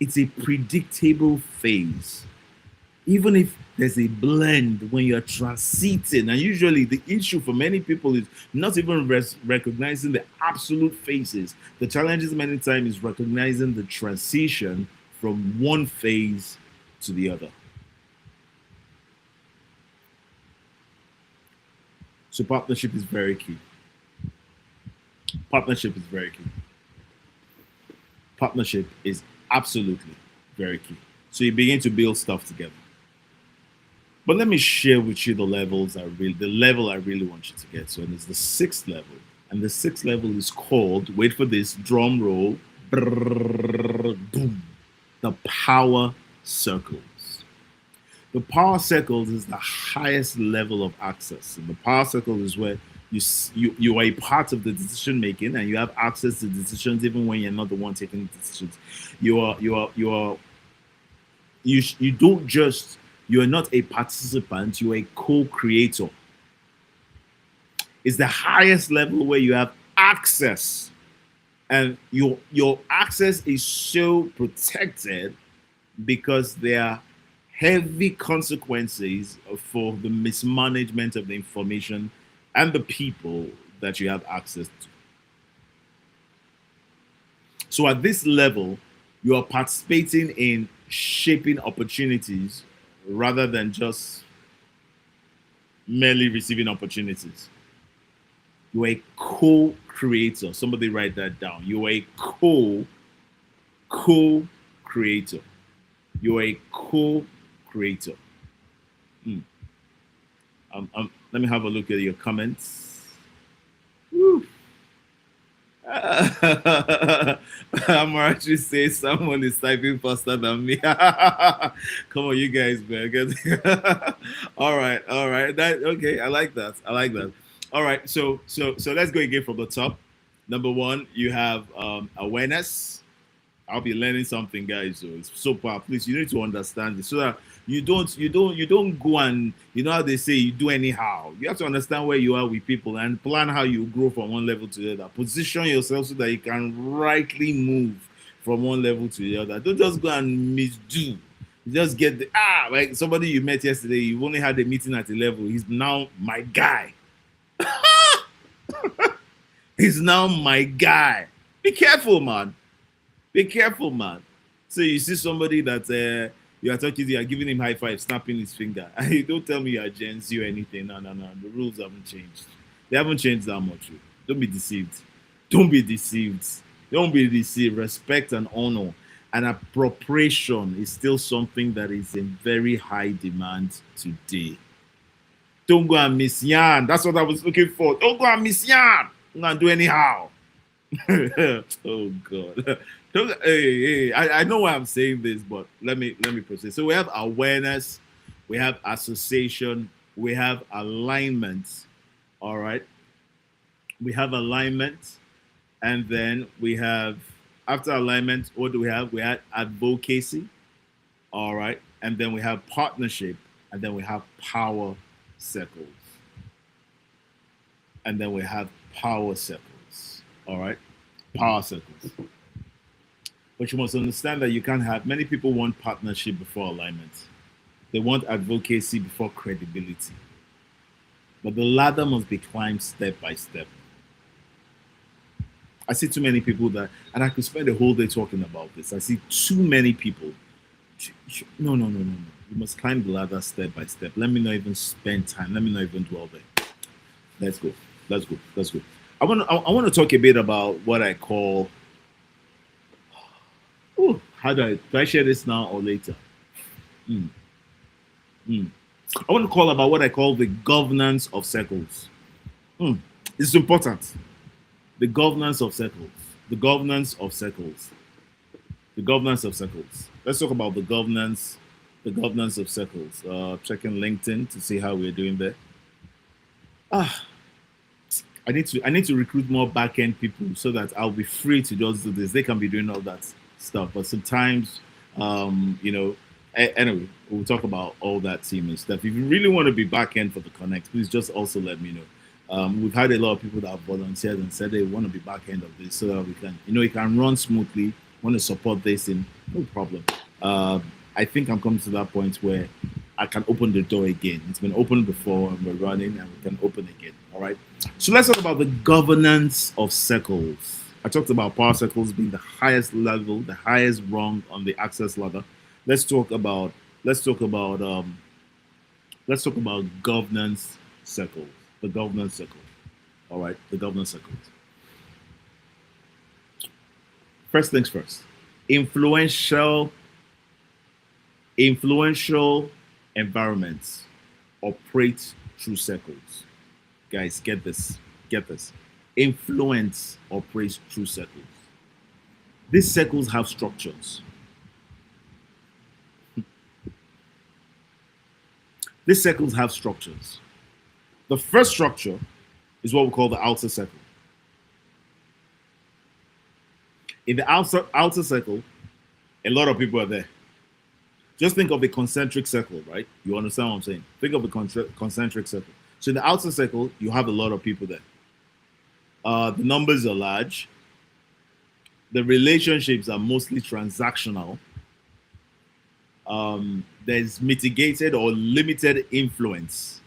It's a predictable phase. Even if there's a blend when you're transiting, and usually the issue for many people is not even recognizing the absolute phases. The challenges many times is recognizing the transition from one phase to the other. So partnership is very key. Partnership is very key. Partnership is absolutely very key. So you begin to build stuff together. But let me share with you the level I really want you to get to, and it's the 6th level. And the 6th level is called, wait for this, drum roll, brrr, boom, the power circles. The power circles is the highest level of access. And the power circle is where you are a part of the decision making and you have access to decisions even when you're not the one taking the decisions. You are not a participant, you are a co-creator. It's the highest level where you have access, and your access is so protected because there are heavy consequences for the mismanagement of the information and the people that you have access to. So at this level, you are participating in shaping opportunities rather than just merely receiving opportunities. You're a co-creator. Somebody write that down. You're a co-creator. You're a co-creator. Let me have a look at your comments. Woo. I'm actually saying someone is typing faster than me. Come on, you guys, man. All right. That okay. I like that. All right. So let's go again from the top. Number one, you have awareness. I'll be learning something, guys. So it's so powerful. Please, you need to understand this so that you don't go and you know how they say you do anyhow. You have to understand where you are with people and plan how you grow from one level to the other. Position yourself so that you can rightly move from one level to the other. Don't just go and misdo. Just get the like somebody you met yesterday. You only had a meeting at a level. He's now my guy. He's now my guy. Be careful, man. Be careful, man. So you see somebody that you are talking to, you are giving him high five, snapping his finger. Don't tell me you are Gen Z or anything. No. The rules haven't changed. They haven't changed that much. Don't be deceived. Don't be deceived. Don't be deceived. Respect and honor and appropriation is still something that is in very high demand today. Don't go and miss yarn. That's what I was looking for. Don't go and miss yarn. I'm not do anyhow. Oh God. Hey, I know why I'm saying this, but let me proceed. So we have awareness, we have association, we have alignment. All right. We have alignment, and then we have after alignment, what do we have? We have advocacy. All right. And then we have partnership, and then we have power circles. And then we have power circles. All right. Power circles. But you must understand that you can't have many people want partnership before alignment. They want advocacy before credibility. But the ladder must be climbed step by step. I see too many people that, and I could spend a whole day talking about this. I see too many people. No. You must climb the ladder step by step. Let me not even spend time. Let me not even dwell there. Let's go. I want to talk a bit about what I call. How do I share this now or later? I want to call about what I call the governance of circles. It's important. The governance of circles. The governance of circles. The governance of circles. Let's talk about the governance of circles. Checking LinkedIn to see how we're doing there. I need to recruit more back-end people so that I'll be free to just do this. They can be doing all that stuff, but sometimes anyway, we'll talk about all that team and stuff. If you really want to be back-end for the Connect, please just also let me know. We've had a lot of people that have volunteered and said they want to be back-end of this so that we can, it can run smoothly. Want to support this, and no problem. I think I'm coming to that point where I can open the door again. It's been opened before and we're running, and we can open again. All right. So let's talk about the governance of circles. I talked about power circles being the highest level, the highest rung on the access ladder. Let's talk about governance circles. The governance circle. All right, the governance circles. First things first. Influential environments operate through circles. Guys, get this. Influence operates through circles. These circles have structures. These circles have structures. The first structure is what we call the outer circle. In the outer circle, a lot of people are there. Just think of a concentric circle, right? You understand what I'm saying? Think of a concentric circle. So in the outer circle, you have a lot of people there. The numbers are large. The relationships are mostly transactional. There's mitigated or limited influence.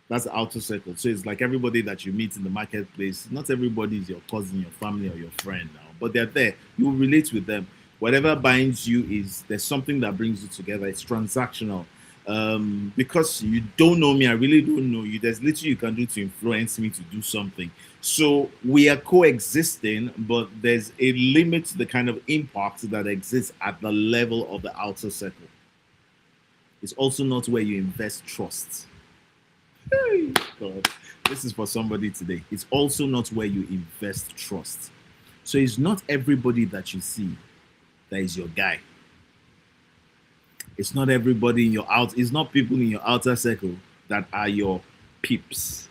That's the outer circle. So it's like everybody that you meet in the marketplace. Not everybody is your cousin, your family, or your friend now, but they're there. You relate with them. Whatever binds you is there's something that brings you together. It's transactional. Because you don't know me, I really don't know you. There's little you can do to influence me to do something. So we are coexisting, but there's a limit to the kind of impact that exists at the level of the outer circle. It's also not where you invest trust. Hey, God. This is for somebody today. It's also not where you invest trust. So it's not everybody that you see that is your guy. It's not everybody in your out. It's not people in your outer circle that are your peeps.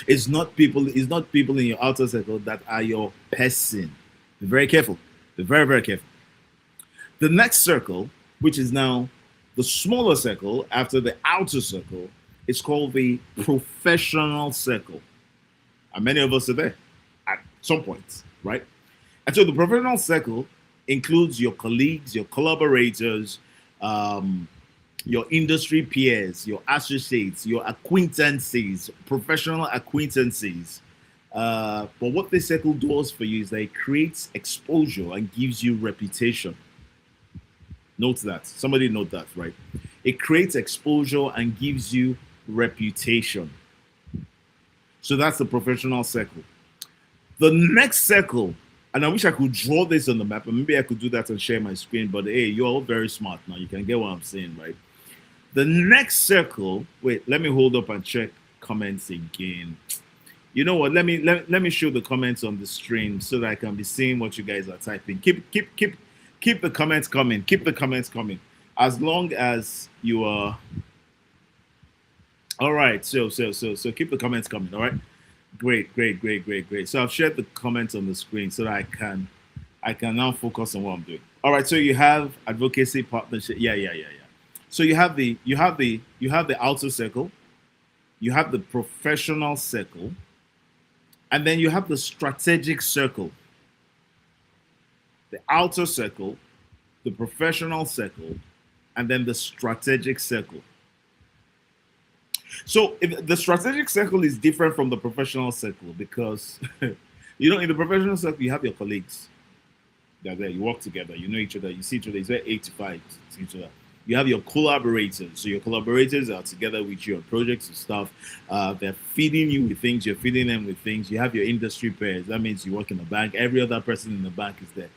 It's not people. It's not people in your outer circle that are your person. Be very careful. Be very, very careful. The next circle, which is now the smaller circle after the outer circle, is called the professional circle. And many of us are there at some point, right? And so the professional circle includes your colleagues, your collaborators, your industry peers, your associates, your acquaintances, professional acquaintances. But what this circle does for you is that it creates exposure and gives you reputation. Note that. Somebody note that, right? It creates exposure and gives you reputation. So that's the professional circle. The next circle, and I wish I could draw this on the map, and maybe I could do that and share my screen, but hey, you're all very smart now. You can get what I'm saying, right? The next circle, wait, let me hold up and check comments again. You know what? Let me show the comments on the stream so that I can be seeing what you guys are typing. Keep the comments coming. Keep the comments coming. As long as you are all right. So keep the comments coming. All right. Great. So I've shared the comments on the screen so that I can now focus on what I'm doing. All right. So you have advocacy partnership. Yeah. So you have the outer circle, you have the professional circle, and then you have the strategic circle. The outer circle, the professional circle, and then the strategic circle. So if the strategic circle is different from the professional circle because, in the professional circle, you have your colleagues. They're there. You work together. You know each other. You see each other. It's very 8 to 5 to see each other. You have your collaborators. So your collaborators are together with you on projects and stuff. They're feeding you with things. You're feeding them with things. You have your industry peers. That means you work in the bank. Every other person in the bank is there.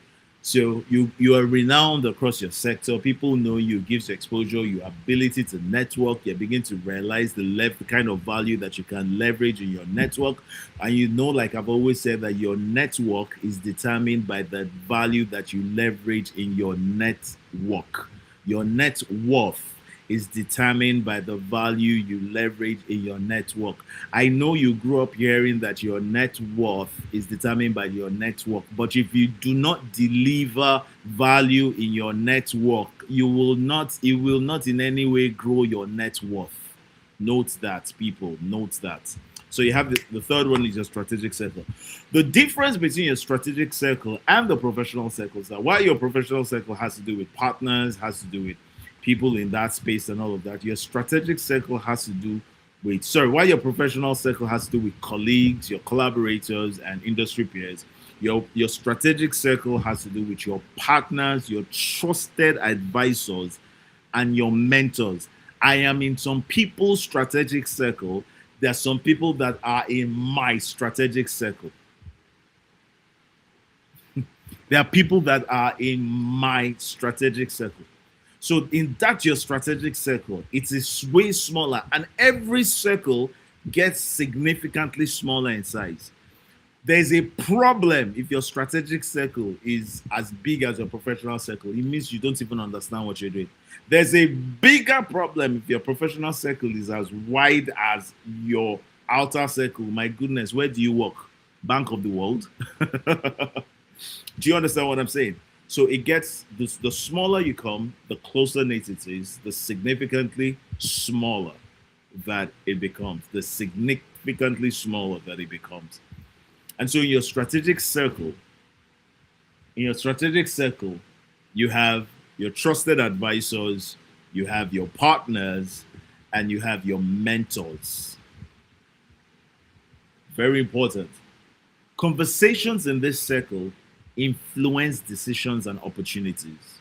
So you are renowned across your sector. People know you, gives you exposure, your ability to network. You begin to realize the kind of value that you can leverage in your network. And like I've always said, that your network is determined by the value that you leverage in your network. Your net worth is determined by the value you leverage in your network. I know you grew up hearing that your net worth is determined by your network, but if you do not deliver value in your network, it will not in any way grow your net worth. Note that, people. Note that. So you have the third one is your strategic circle. The difference between your strategic circle and the professional circle is that while your professional circle has to do with partners, has to do with people in that space and all of that, your strategic circle has to do with, while your professional circle has to do with colleagues, your collaborators, and industry peers, your strategic circle has to do with your partners, your trusted advisors, and your mentors. I am in some people's strategic circle. There are some people that are in my strategic circle. There are people that are in my strategic circle. So in that your strategic circle, it is way smaller, and every circle gets significantly smaller in size. There's a problem if your strategic circle is as big as your professional circle. It means you don't even understand what you're doing. There's a bigger problem if your professional circle is as wide as your outer circle. My goodness, where do you work? Bank of the World? Do you understand what I'm saying? So it gets, the smaller you come, the closer knit it is, the significantly smaller that it becomes. The significantly smaller that it becomes. And so in your strategic circle, you have your trusted advisors, you have your partners, and you have your mentors. Very important. Conversations in this circle influence decisions and opportunities.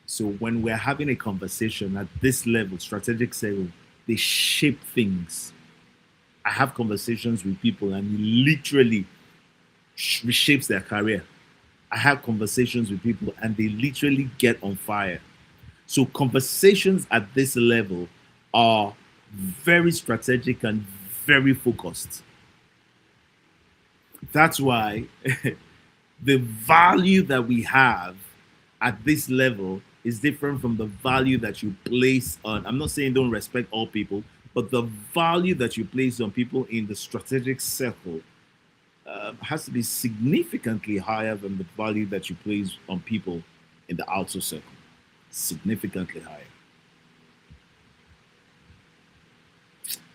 So when we're having a conversation at this level, strategic circle, they shape things. I have conversations with people and it literally reshapes their career. I have conversations with people and they literally get on fire. So conversations at this level are very strategic and very focused. That's why the value that we have at this level is different from the value that you place on. I'm not saying don't respect all people, but the value that you place on people in the strategic circle has to be significantly higher than the value that you place on people in the outer circle. Significantly higher.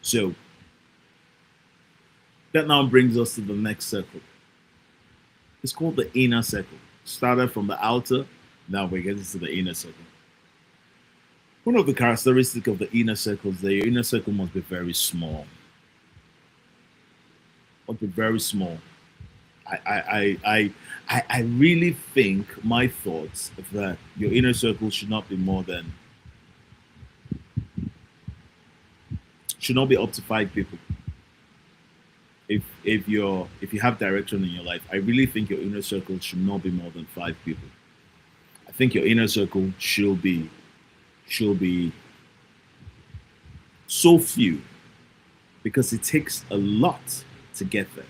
So that now brings us to the next circle. It's called the inner circle. Started from the outer, now we're getting to the inner circle. One of the characteristics of the inner circle is that your inner circle must be very small. Must be very small. I really think my thoughts that your inner circle should not be more than should not be up to 5 people. If you have direction in your life, I really think your inner circle should not be more than 5 people. I think your inner circle should be so few because it takes a lot to get there,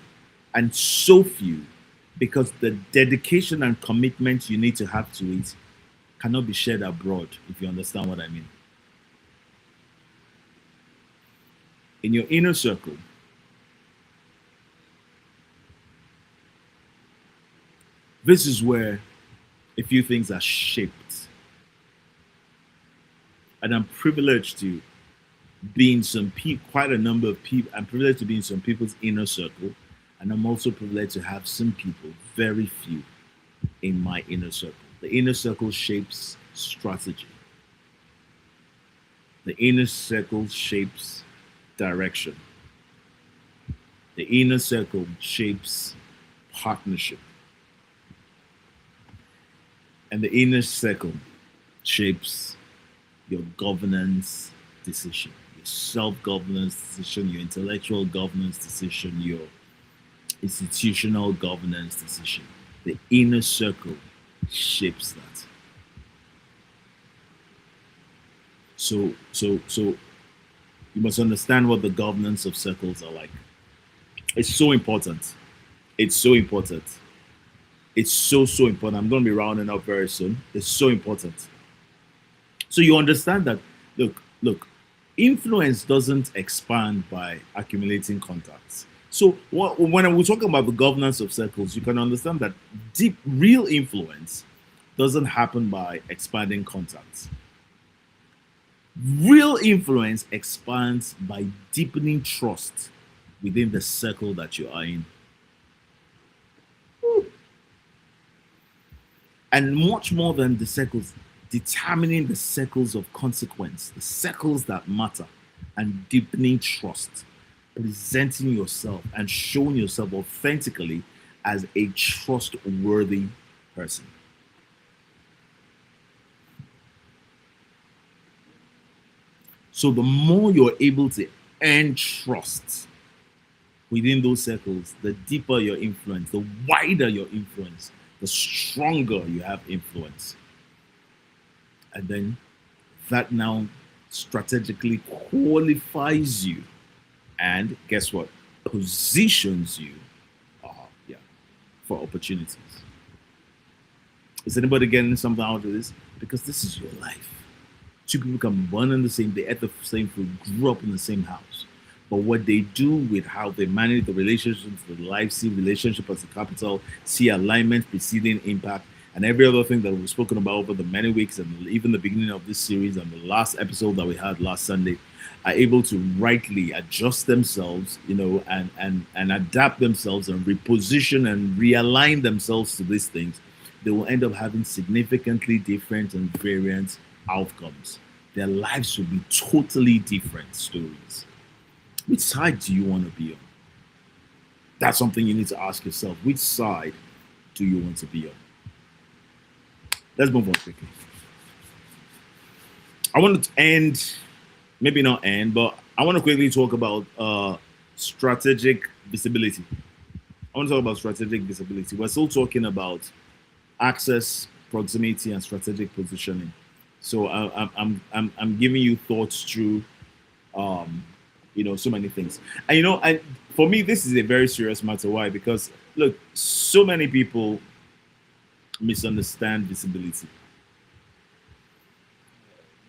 and so few because the dedication and commitment you need to have to it cannot be shared abroad, if you understand what I mean. In your inner circle, this is where a few things are shaped. And I'm privileged to be in some people, quite a number of people. I'm privileged to be in some people's inner circle. And I'm also privileged to have some people, very few, in my inner circle. The inner circle shapes strategy. The inner circle shapes direction. The inner circle shapes partnership. And the inner circle shapes your governance decision, your self-governance decision, your intellectual governance decision, your institutional governance decision. The inner circle shapes that. So you must understand what the governance of circles are like. It's so important. It's so important. It's so important. I'm going to be rounding up very soon. It's so important. So you understand that, look, influence doesn't expand by accumulating contacts. So when we're talking about the governance of circles, you can understand that deep, real influence doesn't happen by expanding contacts. Real influence expands by deepening trust within the circle that you are in. And much more than the circles, determining the circles of consequence, the circles that matter, and deepening trust, presenting yourself and showing yourself authentically as a trustworthy person. So the more you're able to earn trust within those circles, the deeper your influence, the wider your influence, the stronger you have influence. And then that now strategically qualifies you and guess what? Positions you for opportunities. Is anybody getting something out of this? Because this is your life. Two people can be born in the same, they ate the same food, grew up in the same house. But what they do with how they manage the relationships, the life, see relationship as a capital, see alignment preceding impact, and every other thing that we've spoken about over the many weeks, and even the beginning of this series and the last episode that we had last Sunday, are able to rightly adjust themselves, and adapt themselves and reposition and realign themselves to these things, they will end up having significantly different and variant outcomes. Their lives will be totally different stories. Which side do you want to be on? That's something you need to ask yourself. Which side do you want to be on? Let's move on quickly. I want to end, maybe not end, but I want to quickly talk about strategic visibility. I want to talk about strategic visibility. We're still talking about access, proximity, and strategic positioning. So I'm giving you thoughts through, so many things. And for me, this is a very serious matter. Why? Because look, so many people misunderstand visibility.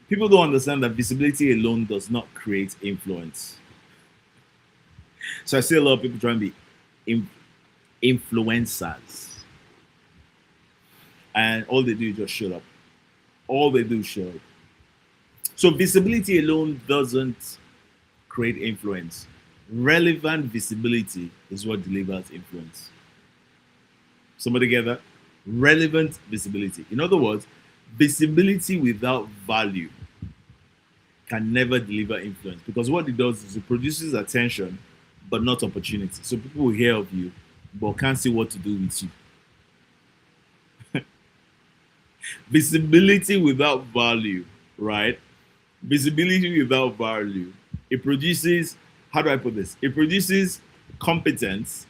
People don't understand that visibility alone does not create influence. So I see a lot of people trying to be influencers, and all they do is just shut up. All they do is shut up. So visibility alone doesn't create influence. Relevant visibility is what delivers influence. Somebody get that? Relevant visibility. In other words, visibility without value can never deliver influence, because what it does is it produces attention but not opportunity. So people will hear of you but can't see what to do with you. Visibility without value, right? Visibility without value. It produces, how do I put this? It produces competence.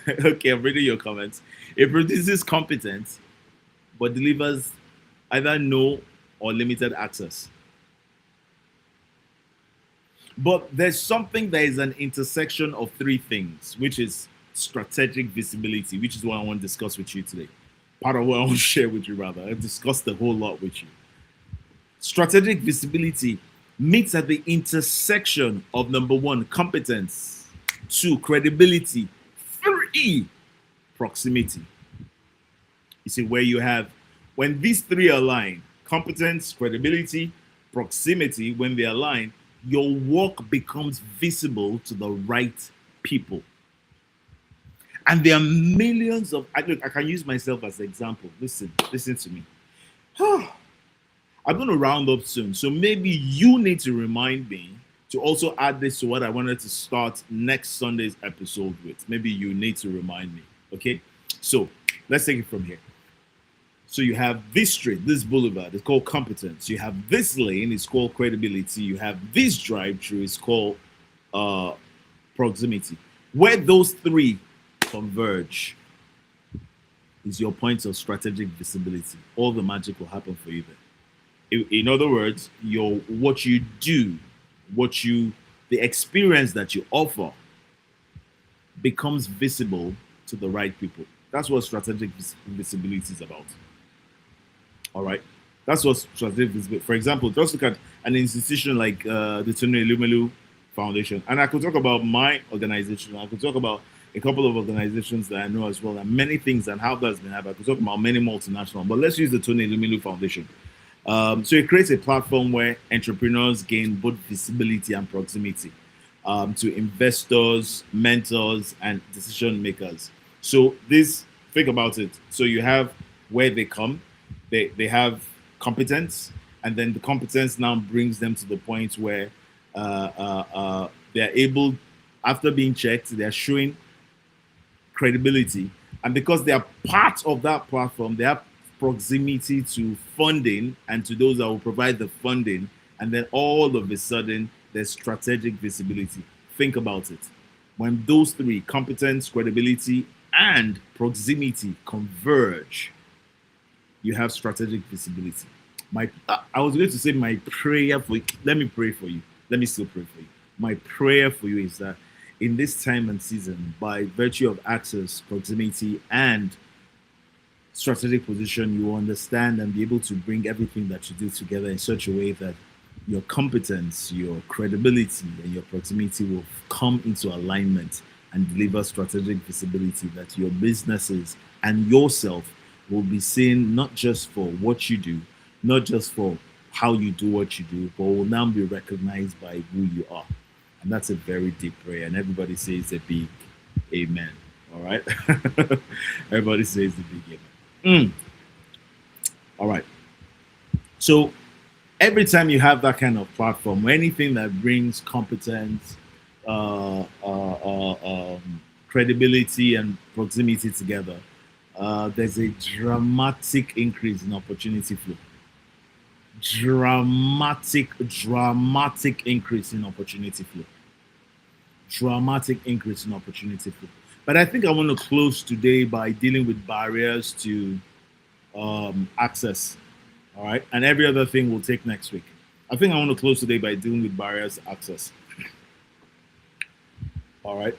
Okay, I'm reading your comments. It produces competence, but delivers either no or limited access. But there's something that is an intersection of three things, which is strategic visibility, which is what I want to discuss with you today. Part of what I want to share with you, rather. I've discussed a whole lot with you. Strategic visibility meets at the intersection of number one, competence, two, credibility, three, proximity. You see, where you have, when these three align, competence, credibility, proximity, when they align, your work becomes visible to the right people. And there are millions of, look, I can use myself as an example. Listen to me. I'm going to round up soon. So maybe you need to remind me to also add this to what I wanted to start next Sunday's episode with. Maybe you need to remind me. Okay. So let's take it from here. So you have this street, this boulevard, it's called competence. You have this lane, it's called credibility. You have this drive-through, it's called proximity. Where those three converge is your point of strategic visibility. All the magic will happen for you there. In other words, what you do, the experience that you offer becomes visible to the right people. That's what strategic visibility is about. All right, that's what strategic visibility. For example, just look at an institution like the Tony Elumelu Foundation, and I could talk about my organization. I could talk about a couple of organizations that I know as well, and many things and how that's been happening. I could talk about many multinational, but let's use the Tony Elumelu Foundation. So it creates a platform where entrepreneurs gain both visibility and proximity to investors, mentors, and decision makers. So think about it. So you have where they come, they have competence, and then the competence now brings them to the point where they're able, after being checked, they're showing credibility, and because they are part of that platform, they have proximity to funding and to those that will provide the funding, and then all of a sudden there's strategic visibility. Think about it. When those three, competence, credibility, and proximity, converge, you have strategic visibility. I was going to say my prayer for you. Let me pray for you. Let me still pray for you. My prayer for you is that in this time and season, by virtue of access, proximity, and strategic position, you will understand and be able to bring everything that you do together in such a way that your competence, your credibility, and your proximity will come into alignment and deliver strategic visibility that your businesses and yourself will be seen not just for what you do, not just for how you do what you do, but will now be recognized by who you are. And that's a very deep prayer. And everybody says a big amen. All right. Everybody says the big amen. All right. So every time you have that kind of platform, anything that brings competence, credibility, and proximity together, there's a dramatic increase in opportunity flow. Dramatic increase in opportunity flow. Dramatic increase in opportunity flow. But I think I want to close today by dealing with barriers to access. All right. And every other thing we'll take next week. I think I want to close today by dealing with barriers to access. All right.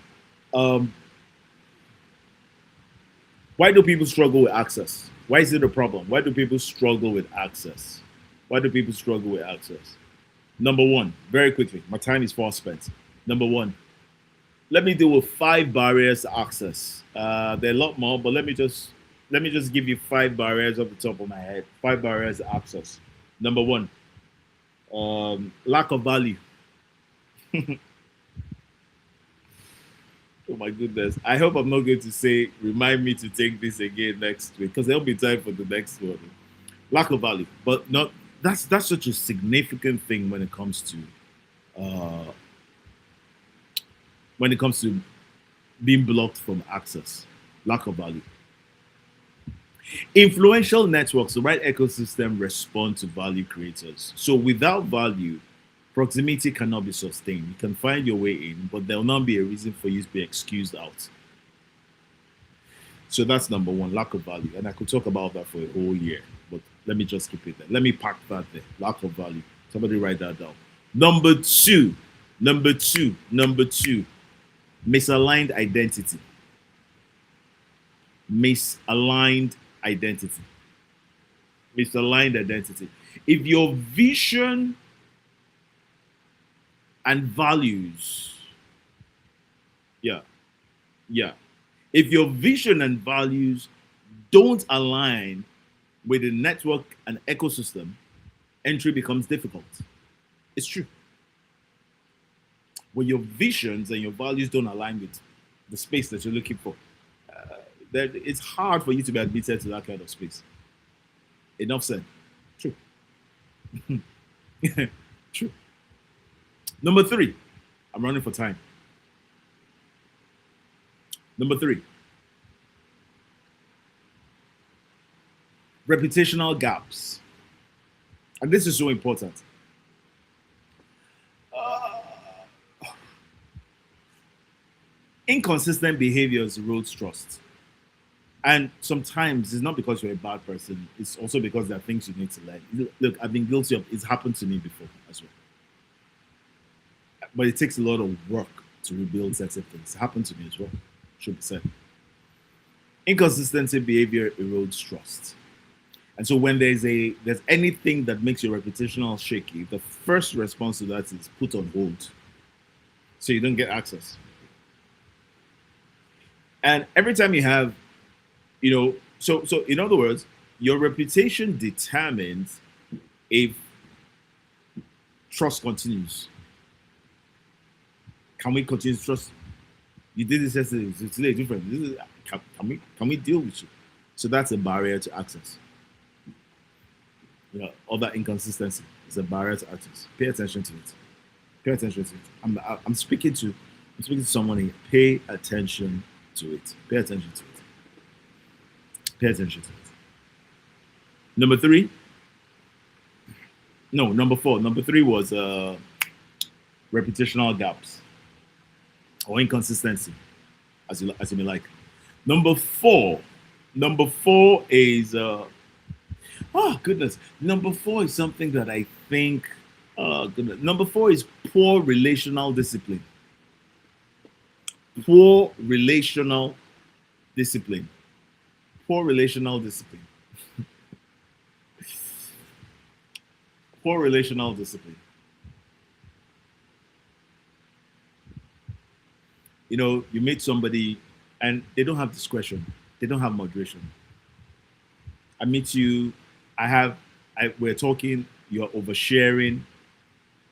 Why do people struggle with access? Why is it a problem? Why do people struggle with access? Why do people struggle with access? Number one, very quickly, my time is far spent. Number one, let me deal with 5 barriers to access. There are a lot more, but let me just give you 5 barriers off the top of my head. 5 barriers to access. Number one, lack of value. Oh my goodness. I hope I'm not going to say, remind me to take this again next week, because there'll be time for the next one. Lack of value. But not that's such a significant thing when it comes to being blocked from access. Lack of value. Influential networks, the right ecosystem, respond to value creators. So without value, proximity cannot be sustained. You can find your way in, but there will not be a reason for you to be excused out. So that's number one, lack of value. And I could talk about that for a whole year, but let me just keep it there. Let me park that there. Lack of value. Somebody write that down. Number two, misaligned identity. Misaligned identity. Misaligned identity. If your vision and values, if your vision and values don't align with the network and ecosystem, entry becomes difficult. It's true. When your visions and your values don't align with the space that you're looking for, it's hard for you to be admitted to that kind of space. Enough said. True. True. Number 3, I'm running for time. Number 3, reputational gaps. And this is so important. Inconsistent behaviors erodes trust. And sometimes it's not because you're a bad person, it's also because there are things you need to learn. Look, I've been guilty of it's happened to me before as well. But it takes a lot of work to rebuild certain things. It happened to me as well, should be said. Inconsistency behavior erodes trust. And so when there's anything that makes your reputational shaky, the first response to that is put on hold. So you don't get access. And every time you have, so in other words, your reputation determines if trust continues. Can we continue to trust? You did this yesterday. So today different. Can we deal with you? So that's a barrier to access. All that inconsistency is a barrier to access. Pay attention to it. Pay attention to it. I'm speaking to someone here. Pay attention to it. Pay attention to it. Pay attention to it. Number 4. Number 3 was reputational gaps or inconsistency, as you may like. Number 4 is goodness. Number 4 is something that I think Number 4 is poor relational discipline. Poor relational discipline. Poor relational discipline. Poor relational discipline. You meet somebody and they don't have discretion. They don't have moderation. I meet you, we're talking, you're oversharing,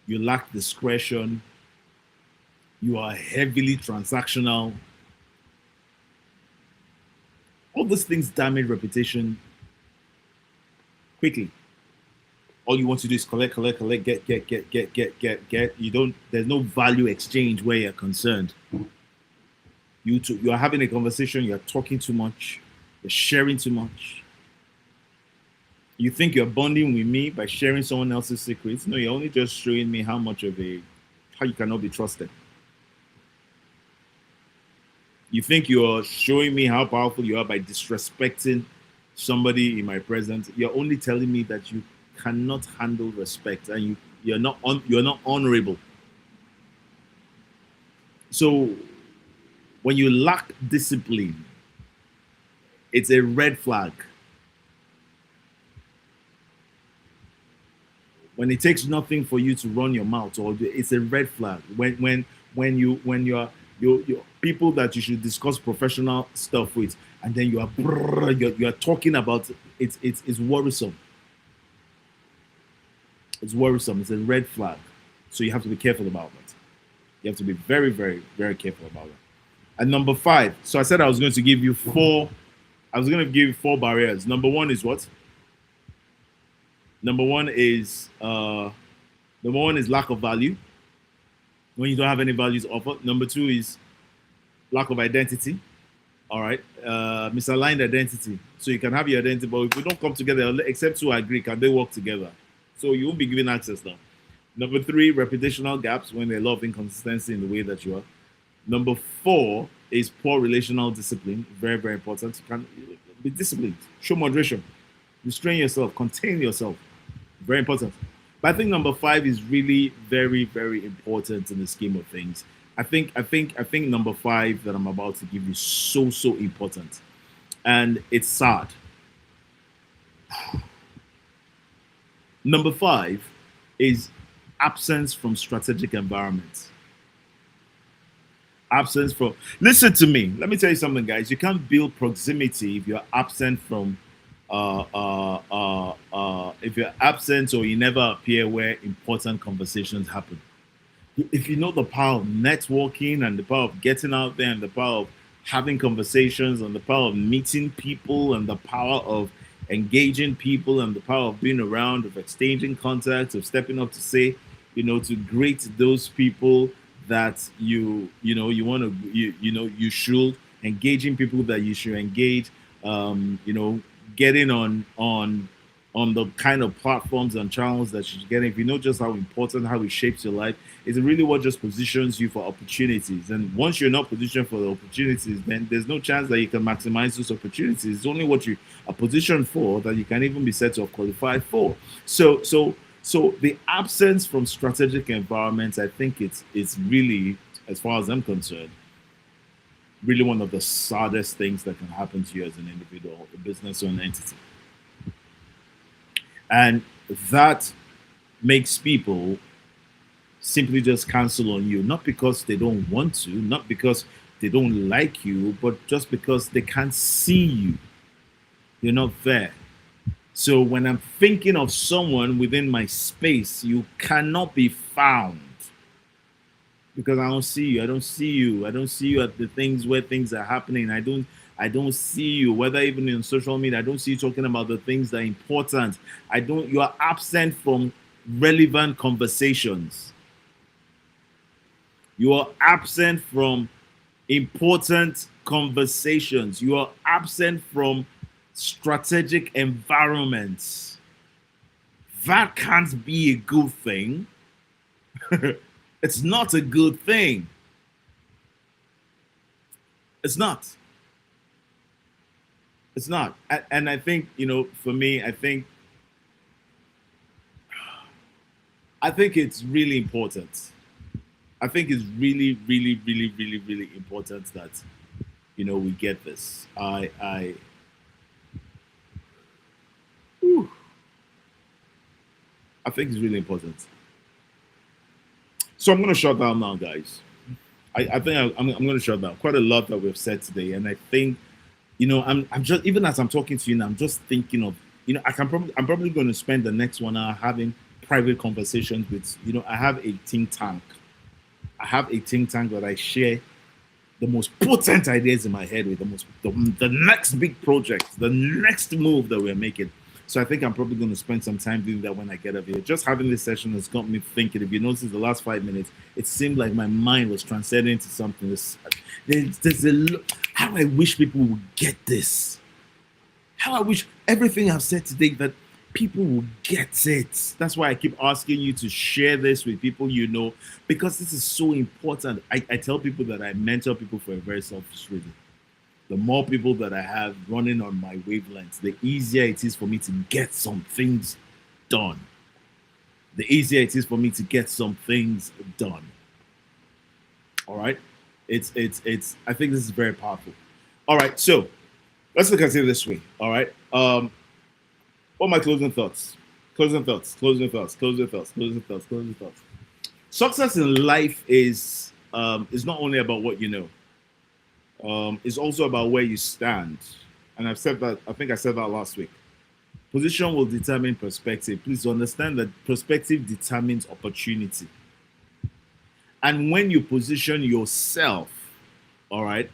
you lack discretion, you are heavily transactional. All those things damage reputation quickly. All you want to do is collect, collect, collect, get. You don't. There's no value exchange where you're concerned. You are having a conversation. You're talking too much. You're sharing too much. You think you're bonding with me by sharing someone else's secrets. No, you're only just showing me how you cannot be trusted. You think you're showing me how powerful you are by disrespecting somebody in my presence. You're only telling me that you cannot handle respect and you're not honorable. So when you lack discipline, it's a red flag. When it takes nothing for you to run your mouth, or it's a red flag. When you're people that you should discuss professional stuff with, and then you're talking about it's worrisome. It's worrisome. It's a red flag. So you have to be careful about that. You have to be very, very, very careful about it. And number 5. So I said I was going to give you 4. I was going to give you 4 barriers. Number 1 is what? Number one is lack of value. When you don't have any values offered. Number 2 is lack of identity. All right, misaligned identity. So you can have your identity, but if we don't come together, except to agree, can they work together? So you won't be given access now. Number 3, reputational gaps, when there's a lot of inconsistency in the way that you are. Number 4 is poor relational discipline. Very, very important. You can be disciplined. Show moderation. Restrain yourself. Contain yourself. Very important. But I think number 5 is really very, very important in the scheme of things. I think number 5 that I'm about to give you is so important, and it's sad. Number 5 is absence from strategic environments. Absence from. Listen to me. Let me tell you something, guys. You can't build proximity if you're absent from. If you're absent or you never appear where important conversations happen. If you know the power of networking and the power of getting out there and the power of having conversations and the power of meeting people and the power of engaging people and the power of being around, of exchanging contacts, of stepping up to say, to greet those people that you want to, you should, engaging people that you should engage, getting on the kind of platforms and channels that you're getting. If you know just how important, how it shapes your life, it's really what just positions you for opportunities. And once you're not positioned for the opportunities, then there's no chance that you can maximize those opportunities. It's only what you are positioned for that you can even be said to have qualified for. So the absence from strategic environments, I think it's really, as far as I'm concerned, really one of the saddest things that can happen to you as an individual, a business, or an entity. And that makes people simply just cancel on you, not because they don't want to, not because they don't like you, but just because they can't see you. You're not there. So when I'm thinking of someone within my space, you cannot be found. Because I don't see you. I don't see you. I don't see you at the things where things are happening. I don't see you, whether even in social media. I don't see you talking about the things that are important. You are absent from relevant conversations. You are absent from important conversations. You are absent from strategic environments. That can't be a good thing. It's not a good thing. It's not. It's not. And I think, for me, I think it's really important. I think it's really, really, really, really, really important that, we get this. I think it's really important. So I'm going to shut down now, guys. I think I'm going to shut down. Quite a lot that we've said today, and I think I'm just, even as I'm talking to you now, I'm just thinking of, I'm probably going to spend the next 1 hour having private conversations with, I have a think tank. I have a think tank that I share the most potent ideas in my head with, the next big project, the next move that we're making. So I think I'm probably going to spend some time doing that when I get up here. Just having this session has got me thinking. If you notice the last 5 minutes, it seemed like my mind was transcending to something. How I wish people would get this. How I wish everything I've said today that people will get it. That's why I keep asking you to share this with people because this is so important. I tell people that I mentor people for a very selfish reason. The more people that I have running on my wavelengths, the easier it is for me to get some things done. The easier it is for me to get some things done. All right. It's I think this is very powerful. All right, so let's look at it this way. All right. What are my closing thoughts? Closing thoughts. Success in life is not only about what you know. It's also about where you stand. And I've said that, I think I said that last week. Position will determine perspective. Please understand that perspective determines opportunity. And when you position yourself, all right,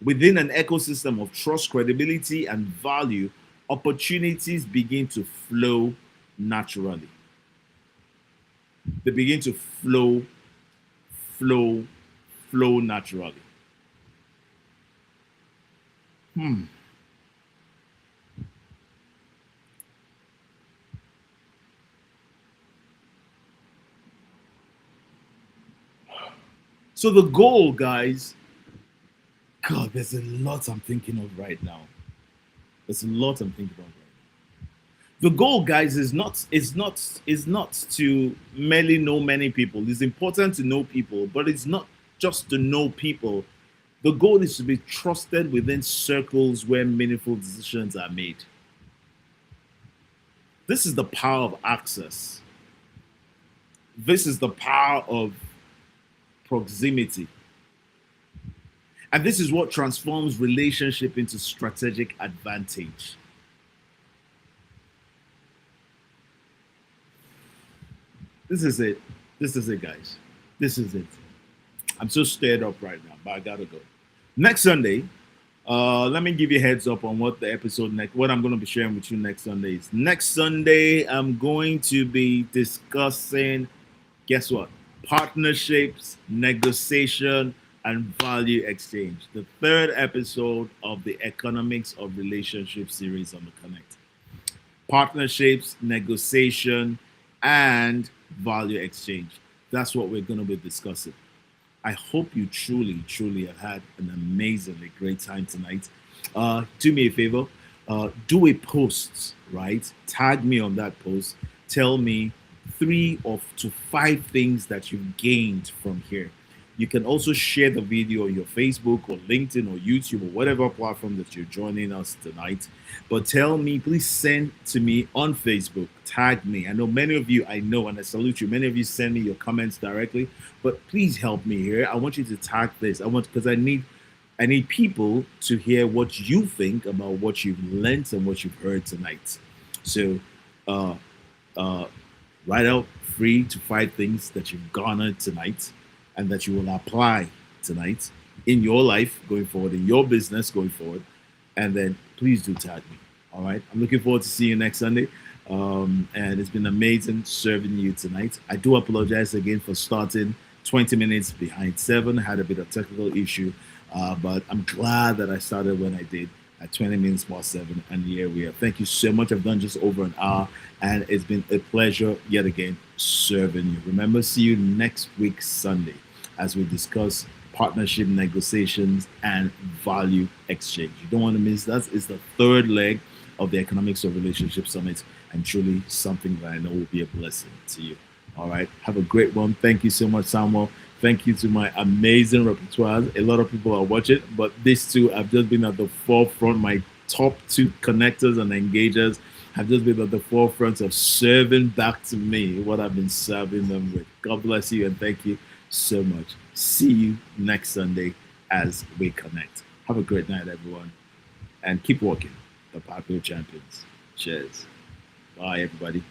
within an ecosystem of trust, credibility, and value, opportunities begin to flow naturally. They begin to flow naturally. So the goal, guys, God, there's a lot I'm thinking of right now. The goal, guys, is not to merely know many people. It's important to know people, but it's not just to know people. The goal is to be trusted within circles where meaningful decisions are made. This is the power of access. This is the power of proximity. And this is what transforms relationship into strategic advantage. This is it, guys. This is it. I'm so stirred up right now, but I gotta go. Next Sunday, let me give you a heads up on what I'm going to be sharing with you next Sunday is. Next Sunday, I'm going to be discussing, guess what? Partnerships, negotiation, and value exchange. The third episode of the Economics of Relationship series on the Connect. Partnerships, negotiation, and value exchange. That's what we're going to be discussing. I hope you truly, truly have had an amazingly great time tonight. Do me a favor, do a post, right? Tag me on that post. Tell me 3 to 5 things that you've gained from here. You can also share the video on your Facebook or LinkedIn or YouTube or whatever platform that you're joining us tonight. But tell me, please send to me on Facebook, tag me. I know many of you, and I salute you. Many of you send me your comments directly, but please help me here. I want you to tag this. Because I need people to hear what you think about what you've learned and what you've heard tonight. So, write out 3 to 5 things that you've garnered tonight and that you will apply tonight in your life going forward, in your business going forward. And then please do tag me. All right. I'm looking forward to seeing you next Sunday. And it's been amazing serving you tonight. I do apologize again for starting 20 minutes behind 7. I had a bit of technical issue, but I'm glad that I started when I did at 20 minutes past 7. And here we are. Thank you so much. I've done just over an hour, and it's been a pleasure yet again serving you. Remember, see you next week, Sunday, as we discuss partnership negotiations and value exchange. You don't want to miss that. It's the third leg of the Economics of Relationship Summit, and truly something that I know will be a blessing to you. All right. Have a great one. Thank you so much, Samuel. Thank you to my amazing repertoire. A lot of people are watching, but these two have just been at the forefront. My top 2 connectors and engagers have just been at the forefront of serving back to me what I've been serving them with. God bless you and thank you so much. See you next Sunday as we connect. Have a great night, everyone, and keep walking. The Popular Champions. Cheers. Bye, everybody.